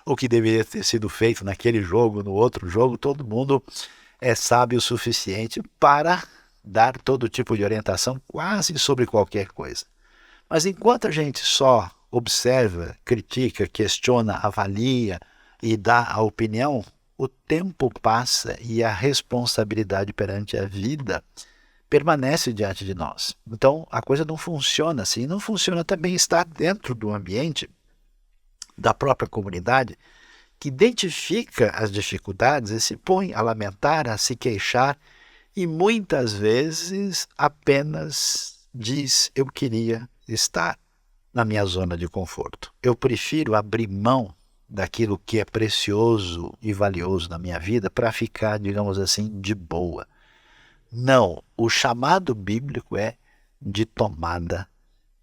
o que deveria ter sido feito naquele jogo, no outro jogo. Todo mundo é sábio o suficiente para dar todo tipo de orientação quase sobre qualquer coisa. Mas enquanto a gente só observa, critica, questiona, avalia e dá a opinião, o tempo passa e a responsabilidade perante a vida permanece diante de nós. Então a coisa não funciona assim. Não funciona também estar dentro do ambiente da própria comunidade que identifica as dificuldades e se põe a lamentar, a se queixar e muitas vezes apenas diz: eu queria estar na minha zona de conforto. Eu prefiro abrir mão daquilo que é precioso e valioso na minha vida para ficar, digamos assim, de boa. Não, o chamado bíblico é de tomada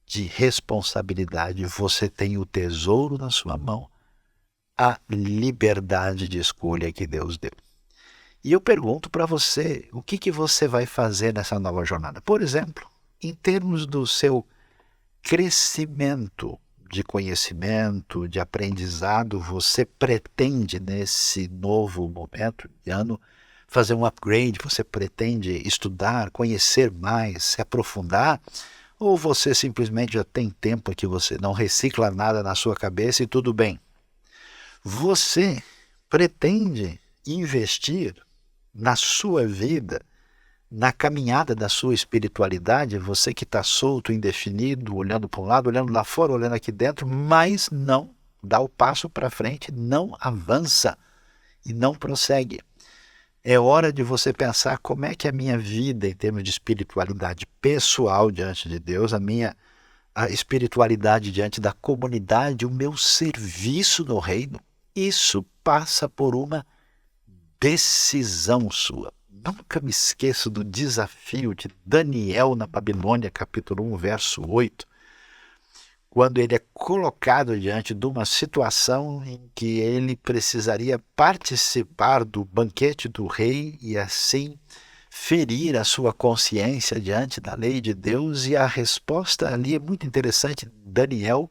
de responsabilidade. Você tem o tesouro na sua mão, a liberdade de escolha que Deus deu. E eu pergunto para você, o que você vai fazer nessa nova jornada? Por exemplo, em termos do seu crescimento de conhecimento, de aprendizado, você pretende nesse novo momento de ano fazer um upgrade, você pretende estudar, conhecer mais, se aprofundar, ou você simplesmente já tem tempo que você não recicla nada na sua cabeça e tudo bem? Você pretende investir na sua vida, na caminhada da sua espiritualidade, você que está solto, indefinido, olhando para um lado, olhando lá fora, olhando aqui dentro, mas não dá o passo para frente, não avança e não prossegue. É hora de você pensar como é que a minha vida em termos de espiritualidade pessoal diante de Deus, a espiritualidade diante da comunidade, o meu serviço no reino, isso passa por uma decisão sua. Nunca me esqueço do desafio de Daniel na Babilônia, capítulo 1, verso 8, quando ele é colocado diante de uma situação em que ele precisaria participar do banquete do rei e assim ferir a sua consciência diante da lei de Deus, e a resposta ali é muito interessante. Daniel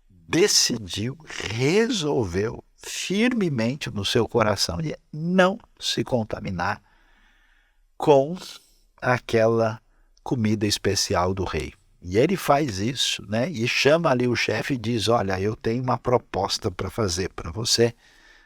decidiu, resolveu firmemente no seu coração de não se contaminar com aquela comida especial do rei. E ele faz isso, né? E chama ali o chefe e diz: olha, eu tenho uma proposta para fazer para você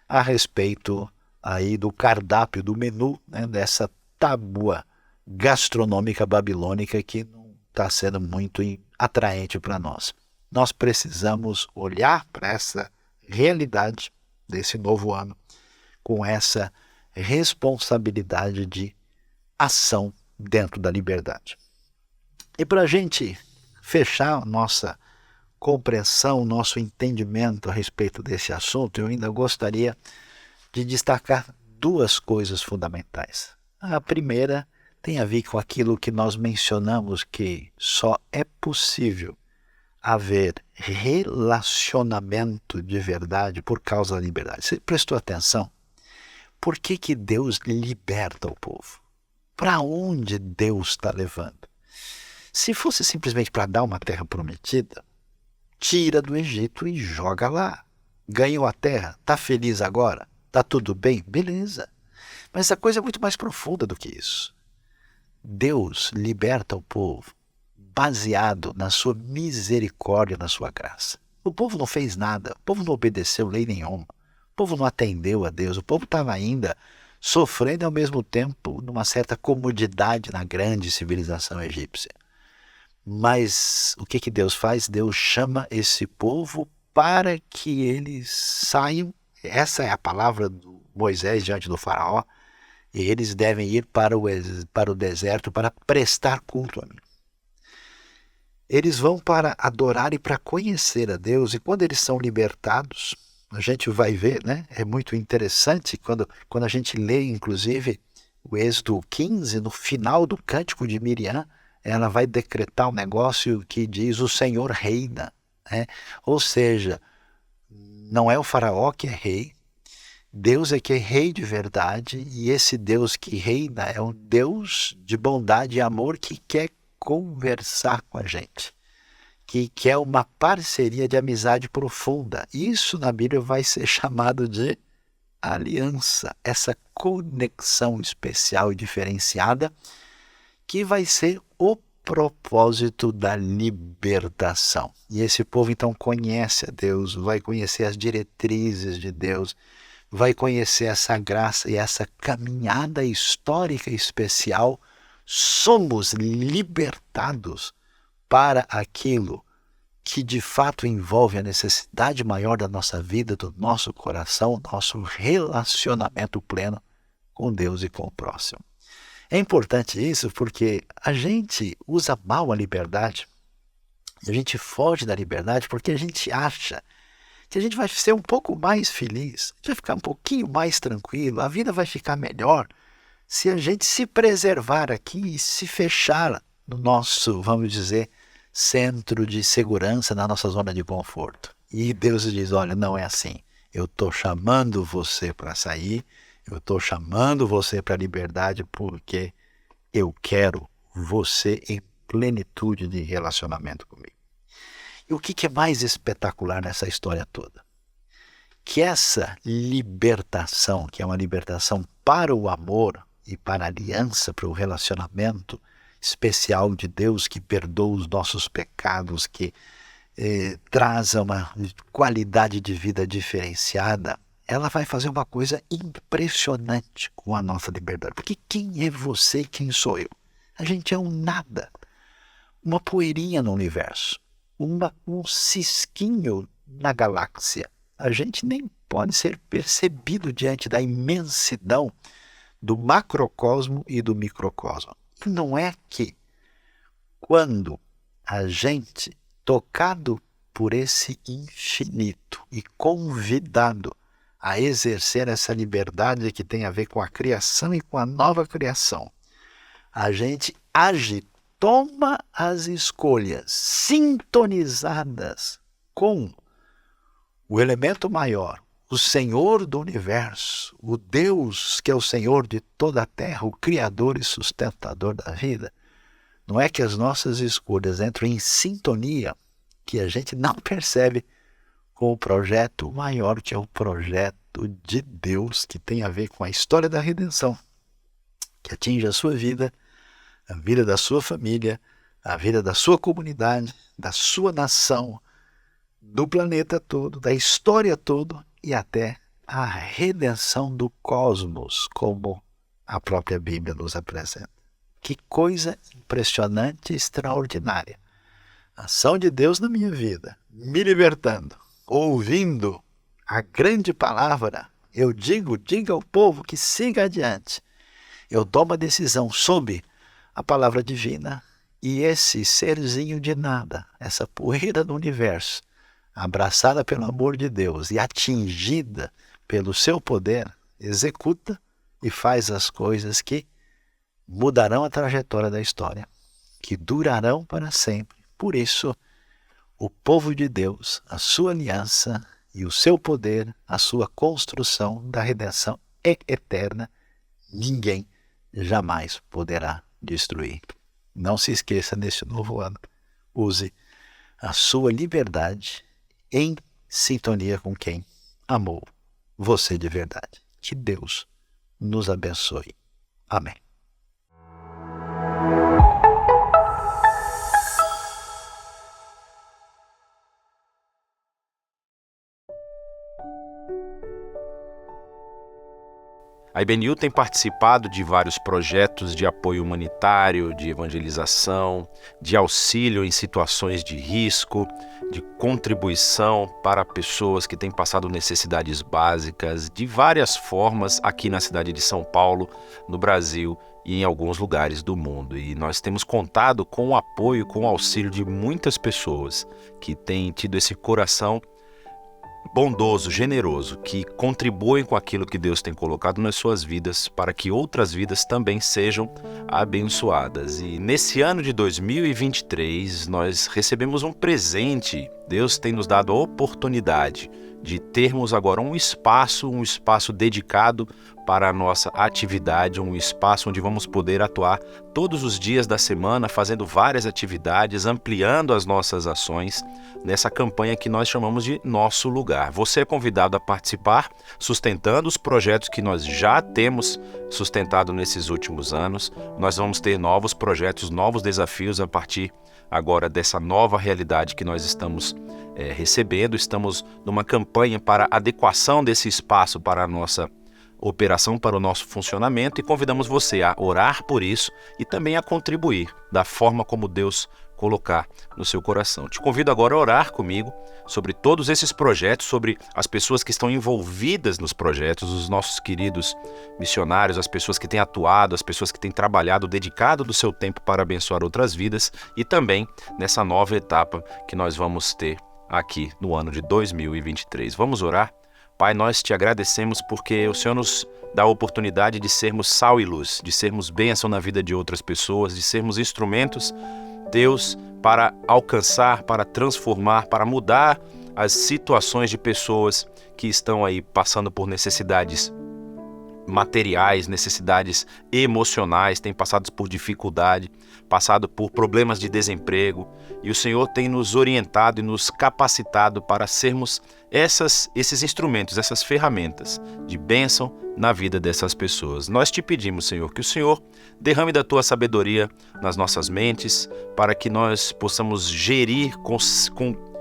a respeito aí do cardápio, do menu, né, dessa tábua gastronômica babilônica que não está sendo muito atraente para nós. Nós precisamos olhar para essa realidade desse novo ano com essa responsabilidade de ação dentro da liberdade. E para a gente fechar nossa compreensão, nosso entendimento a respeito desse assunto, eu ainda gostaria de destacar duas coisas fundamentais. A primeira tem a ver com aquilo que nós mencionamos, que só é possível haver relacionamento de verdade por causa da liberdade. Você prestou atenção? Por que Deus liberta o povo? Para onde Deus está levando? Se fosse simplesmente para dar uma terra prometida, tira do Egito e joga lá. Ganhou a terra, está feliz agora? Está tudo bem? Beleza. Mas a coisa é muito mais profunda do que isso. Deus liberta o povo baseado na sua misericórdia, na sua graça. O povo não fez nada, o povo não obedeceu lei nenhuma, o povo não atendeu a Deus, o povo estava ainda sofrendo ao mesmo tempo numa certa comodidade na grande civilização egípcia. Mas o que Deus faz? Deus chama esse povo para que eles saiam. Essa é a palavra de Moisés diante do faraó. E eles devem ir para o deserto para prestar culto a mim. Eles vão para adorar e para conhecer a Deus. E quando eles são libertados, a gente vai ver, né? É muito interessante quando a gente lê, inclusive, o Êxodo 15, no final do cântico de Miriam, ela vai decretar um negócio que diz: o Senhor reina. Né? Ou seja, não é o faraó que é rei, Deus é que é rei de verdade, e esse Deus que reina é um Deus de bondade e amor que quer conversar com a gente, que quer uma parceria de amizade profunda. Isso na Bíblia vai ser chamado de aliança, essa conexão especial e diferenciada que vai ser o propósito da libertação. E esse povo então conhece a Deus, vai conhecer as diretrizes de Deus, vai conhecer essa graça e essa caminhada histórica especial. Somos libertados para aquilo que de fato envolve a necessidade maior da nossa vida, do nosso coração, nosso relacionamento pleno com Deus e com o próximo. É importante isso porque a gente usa mal a liberdade, a gente foge da liberdade porque a gente acha que a gente vai ser um pouco mais feliz, a gente vai ficar um pouquinho mais tranquilo, a vida vai ficar melhor se a gente se preservar aqui e se fechar no nosso, vamos dizer, centro de segurança, na nossa zona de conforto. E Deus diz: olha, não é assim. Eu estou chamando você para sair, eu estou chamando você para a liberdade porque eu quero você em plenitude de relacionamento comigo. E o que é mais espetacular nessa história toda? Que essa libertação, que é uma libertação para o amor, e para a aliança, para o relacionamento especial de Deus que perdoa os nossos pecados, que traz uma qualidade de vida diferenciada, ela vai fazer uma coisa impressionante com a nossa liberdade. Porque quem é você e quem sou eu? A gente é um nada, uma poeirinha no universo, um cisquinho na galáxia. A gente nem pode ser percebido diante da imensidão do macrocosmo e do microcosmo. E não é que, quando a gente, tocado por esse infinito e convidado a exercer essa liberdade que tem a ver com a criação e com a nova criação, a gente age, toma as escolhas sintonizadas com o elemento maior, o Senhor do universo, o Deus que é o Senhor de toda a terra, o Criador e sustentador da vida. Não é que as nossas escolhas entram em sintonia, que a gente não percebe com o projeto maior, que é o projeto de Deus, que tem a ver com a história da redenção, que atinge a sua vida, a vida da sua família, a vida da sua comunidade, da sua nação, do planeta todo, da história toda e até a redenção do cosmos, como a própria Bíblia nos apresenta. Que coisa impressionante e extraordinária. A ação de Deus na minha vida, me libertando, ouvindo a grande palavra. Eu diga ao povo que siga adiante. Eu tomo a decisão sob a palavra divina e esse serzinho de nada, essa poeira do universo, abraçada pelo amor de Deus e atingida pelo seu poder, executa e faz as coisas que mudarão a trajetória da história, que durarão para sempre. Por isso, o povo de Deus, a sua aliança e o seu poder, a sua construção da redenção é eterna. Ninguém jamais poderá destruir. Não se esqueça, neste novo ano, use a sua liberdade em sintonia com quem amou você de verdade. Que Deus nos abençoe. Amém. A IBNU tem participado de vários projetos de apoio humanitário, de evangelização, de auxílio em situações de risco, de contribuição para pessoas que têm passado necessidades básicas, de várias formas aqui na cidade de São Paulo, no Brasil e em alguns lugares do mundo. E nós temos contado com o apoio, com o auxílio de muitas pessoas que têm tido esse coração bondoso, generoso, que contribuem com aquilo que Deus tem colocado nas suas vidas para que outras vidas também sejam abençoadas. E nesse ano de 2023, nós recebemos um presente. Deus tem nos dado a oportunidade de termos agora um espaço dedicado para a nossa atividade, um espaço onde vamos poder atuar todos os dias da semana, fazendo várias atividades, ampliando as nossas ações nessa campanha que nós chamamos de Nosso Lugar. Você é convidado a participar, sustentando os projetos que nós já temos sustentado nesses últimos anos. Nós vamos ter novos projetos, novos desafios a partir agora dessa nova realidade que nós estamos recebendo. Estamos numa campanha para adequação desse espaço para a nossa operação, para o nosso funcionamento, e convidamos você a orar por isso e também a contribuir da forma como Deus colocar no seu coração. Te convido agora a orar comigo sobre todos esses projetos, sobre as pessoas que estão envolvidas nos projetos, os nossos queridos missionários, as pessoas que têm atuado, as pessoas que têm trabalhado, dedicado do seu tempo para abençoar outras vidas, e também nessa nova etapa que nós vamos ter aqui no ano de 2023. Vamos orar? Pai, nós te agradecemos porque o Senhor nos dá a oportunidade de sermos sal e luz, de sermos bênção na vida de outras pessoas, de sermos instrumentos, Deus, para alcançar, para transformar, para mudar as situações de pessoas que estão aí passando por necessidades materiais, necessidades emocionais, têm passado por dificuldade, passado por problemas de desemprego, e o Senhor tem nos orientado e nos capacitado para sermos esses instrumentos, essas ferramentas de bênção na vida dessas pessoas. Nós te pedimos, Senhor, que o Senhor derrame da tua sabedoria nas nossas mentes, para que nós possamos gerir com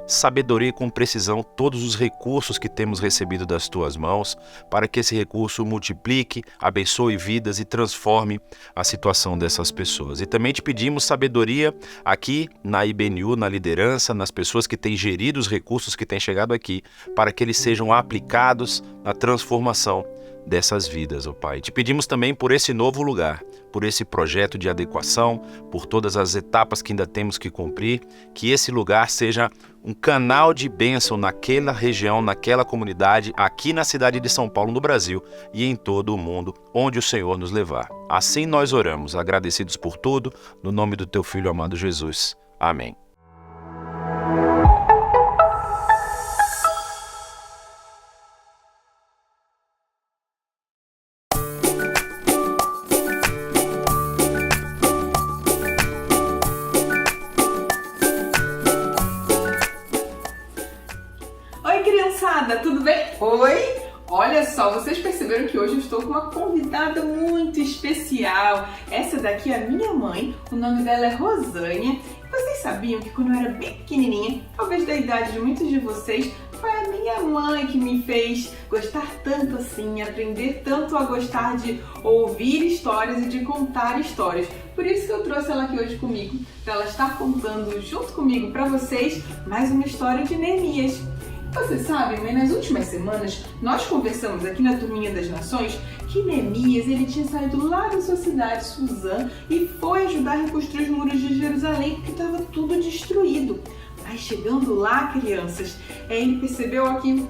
sabedoria e com precisão todos os recursos que temos recebido das tuas mãos, para que esse recurso multiplique, abençoe vidas e transforme a situação dessas pessoas. E também te pedimos sabedoria aqui na IBNU, na liderança, nas pessoas que têm gerido os recursos que têm chegado aqui, para que eles sejam aplicados na transformação dessas vidas, ó Pai. Te pedimos também por esse novo lugar, por esse projeto de adequação, por todas as etapas que ainda temos que cumprir, que esse lugar seja um canal de bênção naquela região, naquela comunidade, aqui na cidade de São Paulo, no Brasil e em todo o mundo, onde o Senhor nos levar. Assim nós oramos, agradecidos por tudo, no nome do teu Filho amado Jesus. Amém. Tudo bem? Oi! Olha só, vocês perceberam que hoje eu estou com uma convidada muito especial. Essa daqui é a minha mãe, o nome dela é Rosânia. Vocês sabiam que quando eu era bem pequenininha, talvez da idade de muitos de vocês, foi a minha mãe que me fez gostar tanto assim, aprender tanto a gostar de ouvir histórias e de contar histórias. Por isso que eu trouxe ela aqui hoje comigo, para ela estar contando junto comigo para vocês mais uma história de Neemias. Vocês sabem, mas nas últimas semanas nós conversamos aqui na Turminha das Nações que Neemias ele tinha saído lá da sua cidade, Suzã, e foi ajudar a reconstruir os muros de Jerusalém porque estava tudo destruído. Mas chegando lá, crianças, ele percebeu que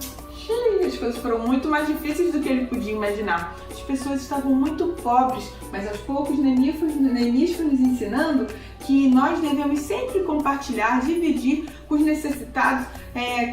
as coisas foram muito mais difíceis do que ele podia imaginar. As pessoas estavam muito pobres, mas aos poucos Neemias foi nos ensinando que nós devemos sempre compartilhar, dividir com os necessitados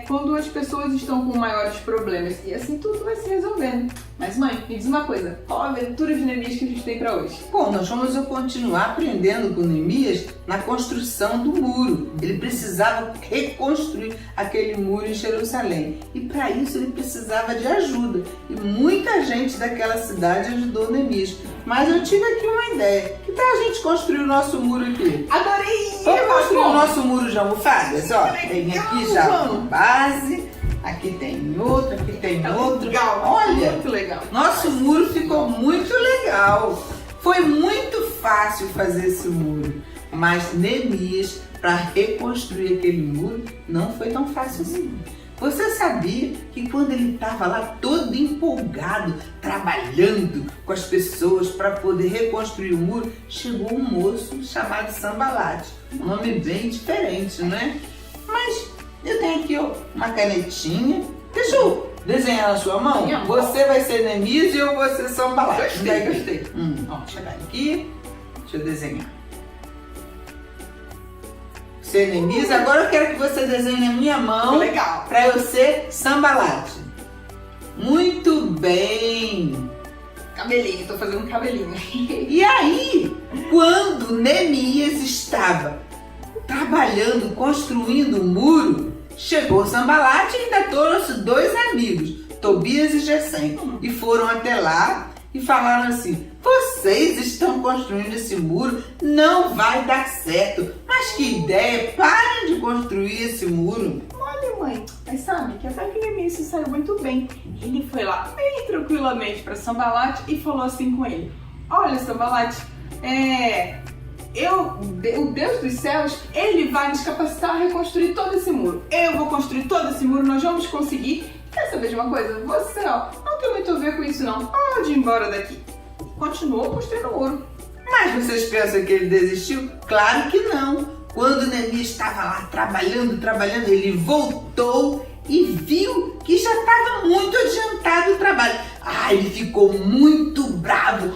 quando as pessoas estão com maiores problemas. E assim tudo vai se resolvendo. Mas mãe, me diz uma coisa, qual a aventura de Neemias que a gente tem para hoje? Bom, nós vamos continuar aprendendo com Neemias na construção do muro. Ele precisava reconstruir aquele muro em Jerusalém. E para isso ele precisava de ajuda. E muita gente daquela cidade ajudou Neemias. Mas eu tive aqui uma ideia. Que tal a gente construir o nosso muro aqui? Adorei! Vamos construir o nosso muro de almofadas? Ó, tem aqui já uma base, aqui tem outro, aqui tem outro. Legal, olha, muito legal. Nosso muro ficou muito legal. Foi muito fácil fazer esse muro. Mas Neemias, para reconstruir aquele muro, não foi tão fácil assim. Você sabia que quando ele estava lá todo empolgado, trabalhando com as pessoas para poder reconstruir o muro, chegou um moço chamado Sambalate. Um nome bem diferente, né? Mas eu tenho aqui uma canetinha. Deixa eu desenhar na sua mão. Você vai ser Neemias e eu vou ser Sambalate. Gostei. Ó, chegar aqui. Deixa eu desenhar. Ser Neemias. Agora eu quero que você desenhe na minha mão. Legal. Para eu ser Sambalate. Muito bem. Cabelinho, tô fazendo um cabelinho. E aí, quando Neemias estava trabalhando, construindo um muro, chegou Sambalate e ainda trouxe 2 amigos, Tobias e Gesem, e foram até lá e falaram assim: vocês estão construindo esse muro, não vai dar certo. Mas que ideia, parem de construir esse muro. Olha, mãe, mas sabe que até que Neemias se saiu muito bem. Ele foi lá bem tranquilamente para Sambalate e falou assim com ele: olha, Sambalate, o Deus dos céus, ele vai nos capacitar a reconstruir todo esse muro. Eu vou construir todo esse muro, nós vamos conseguir. Quer saber de uma coisa? Você, não tem muito a ver com isso não. Pode ir embora daqui. Continuou construindo o muro. Mas vocês pensam que ele desistiu? Claro que não. Quando Neemias estava lá trabalhando, ele voltou e viu que já estava muito adiantado o trabalho. Ele ficou muito bravo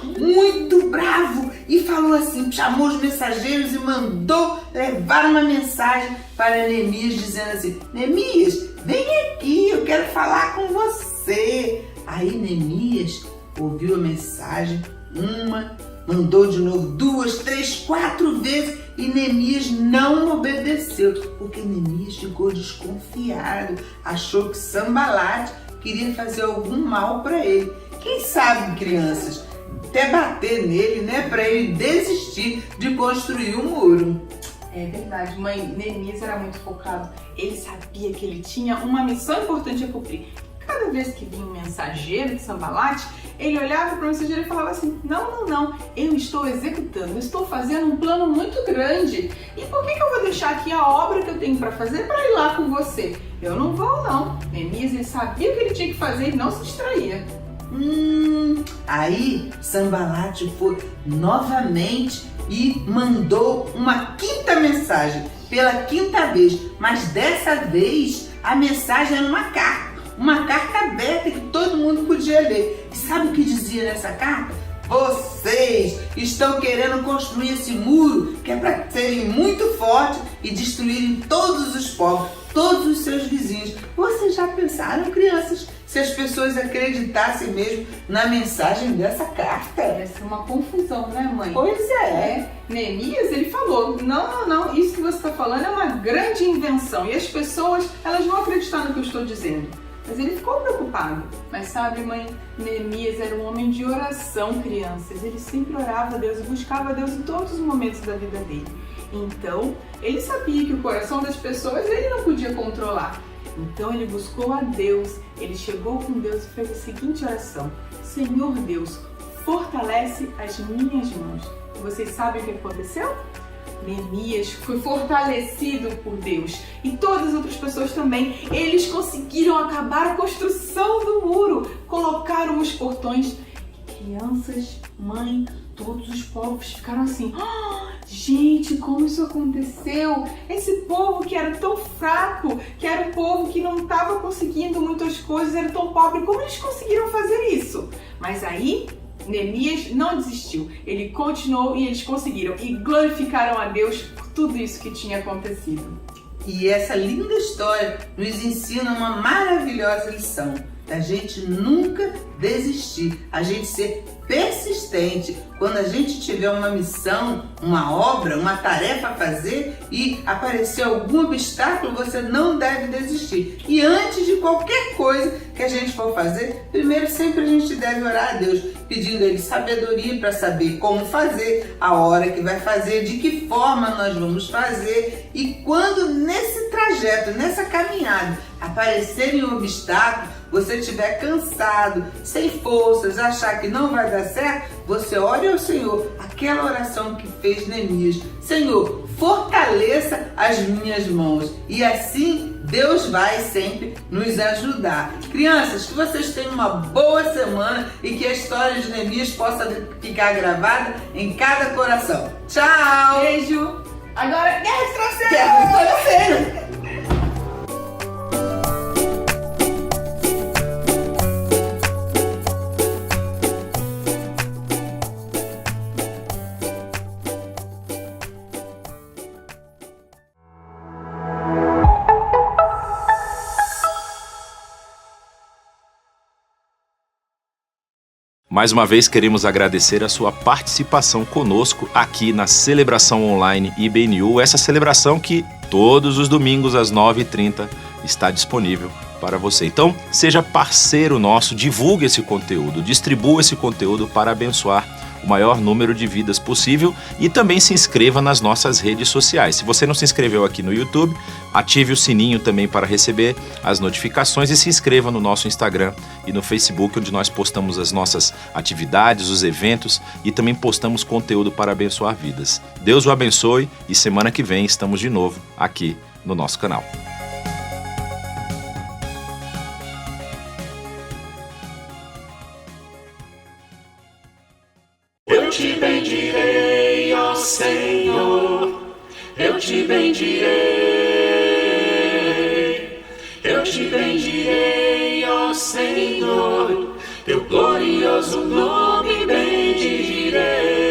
e falou assim, chamou os mensageiros e mandou levar uma mensagem para Neemias dizendo assim: Neemias, vem aqui, eu quero falar com você. Aí Neemias ouviu a mensagem, mandou de novo 2, 3, 4 vezes e Neemias não obedeceu, porque Neemias ficou desconfiado, achou que Sambalate queria fazer algum mal para ele. Quem sabe, crianças, até bater nele, né, para ele desistir de construir o muro. É verdade, mãe. Neemias era muito focado. Ele sabia que ele tinha uma missão importante a cumprir. Cada vez que vinha um mensageiro de Sambalate, ele olhava para o mensageiro e falava assim: não, eu estou executando, eu estou fazendo um plano muito grande. E por que eu vou deixar aqui a obra que eu tenho para fazer para ir lá com você? Eu não vou, não. Neemias, ele sabia o que ele tinha que fazer e não se distraía. Aí Sambalate foi novamente e mandou uma quinta mensagem, pela quinta vez, mas dessa vez a mensagem era uma carta aberta que todo mundo podia ler. E sabe o que dizia nessa carta? Vocês estão querendo construir esse muro que é para serem muito fortes e destruírem todos os povos, todos os seus vizinhos. Vocês já pensaram, crianças, se as pessoas acreditassem mesmo na mensagem dessa carta? Ia ser uma confusão, né, mãe? Pois é. Neemias, ele falou: não, isso que você está falando é uma grande invenção e as pessoas, elas vão acreditar no que eu estou dizendo. Mas ele ficou preocupado. Mas sabe, mãe, Neemias era um homem de oração, crianças. Ele sempre orava a Deus e buscava a Deus em todos os momentos da vida dele. Então, ele sabia que o coração das pessoas ele não podia controlar. Então ele buscou a Deus, ele chegou com Deus e fez a seguinte oração: Senhor Deus, fortalece as minhas mãos. E vocês sabem o que aconteceu? Neemias foi fortalecido por Deus e todas as outras pessoas também. Eles conseguiram acabar a construção do muro, colocaram os portões. Crianças, mãe, todos os povos ficaram assim: gente, como isso aconteceu? Esse povo que era tão fraco, que era um povo que não estava conseguindo muitas coisas, era tão pobre, como eles conseguiram fazer isso? Mas aí Neemias não desistiu, ele continuou e eles conseguiram e glorificaram a Deus por tudo isso que tinha acontecido. E essa linda história nos ensina uma maravilhosa lição: da gente nunca desistir, a gente ser persistente. Quando a gente tiver uma missão, uma obra, uma tarefa a fazer e aparecer algum obstáculo, você não deve desistir. E antes de qualquer coisa que a gente for fazer, primeiro sempre a gente deve orar a Deus, pedindo a Ele sabedoria para saber como fazer, a hora que vai fazer, de que forma nós vamos fazer. E quando nesse trajeto, nessa caminhada, aparecerem um obstáculo, você estiver cansado, sem forças, achar que não vai dar certo, você ore ao Senhor, aquela oração que fez Neemias: Senhor, fortaleça as minhas mãos. E assim Deus vai sempre nos ajudar. Crianças, que vocês tenham uma boa semana e que a história de Neemias possa ficar gravada em cada coração. Tchau! Beijo! Agora, guerra de travesseiro! Guerra de travesseiro! Mais uma vez queremos agradecer a sua participação conosco aqui na celebração online IBNU, essa celebração que todos os domingos às 9h30 está disponível para você. Então, seja parceiro nosso, divulgue esse conteúdo, distribua esse conteúdo para abençoar o maior número de vidas possível e também se inscreva nas nossas redes sociais. Se você não se inscreveu aqui no YouTube, ative o sininho também para receber as notificações e se inscreva no nosso Instagram e no Facebook, onde nós postamos as nossas atividades, os eventos e também postamos conteúdo para abençoar vidas. Deus o abençoe e semana que vem estamos de novo aqui no nosso canal. Eu te bendirei, ó Senhor, eu te bendirei. Eu te bendirei, ó Senhor, teu glorioso nome bendirei.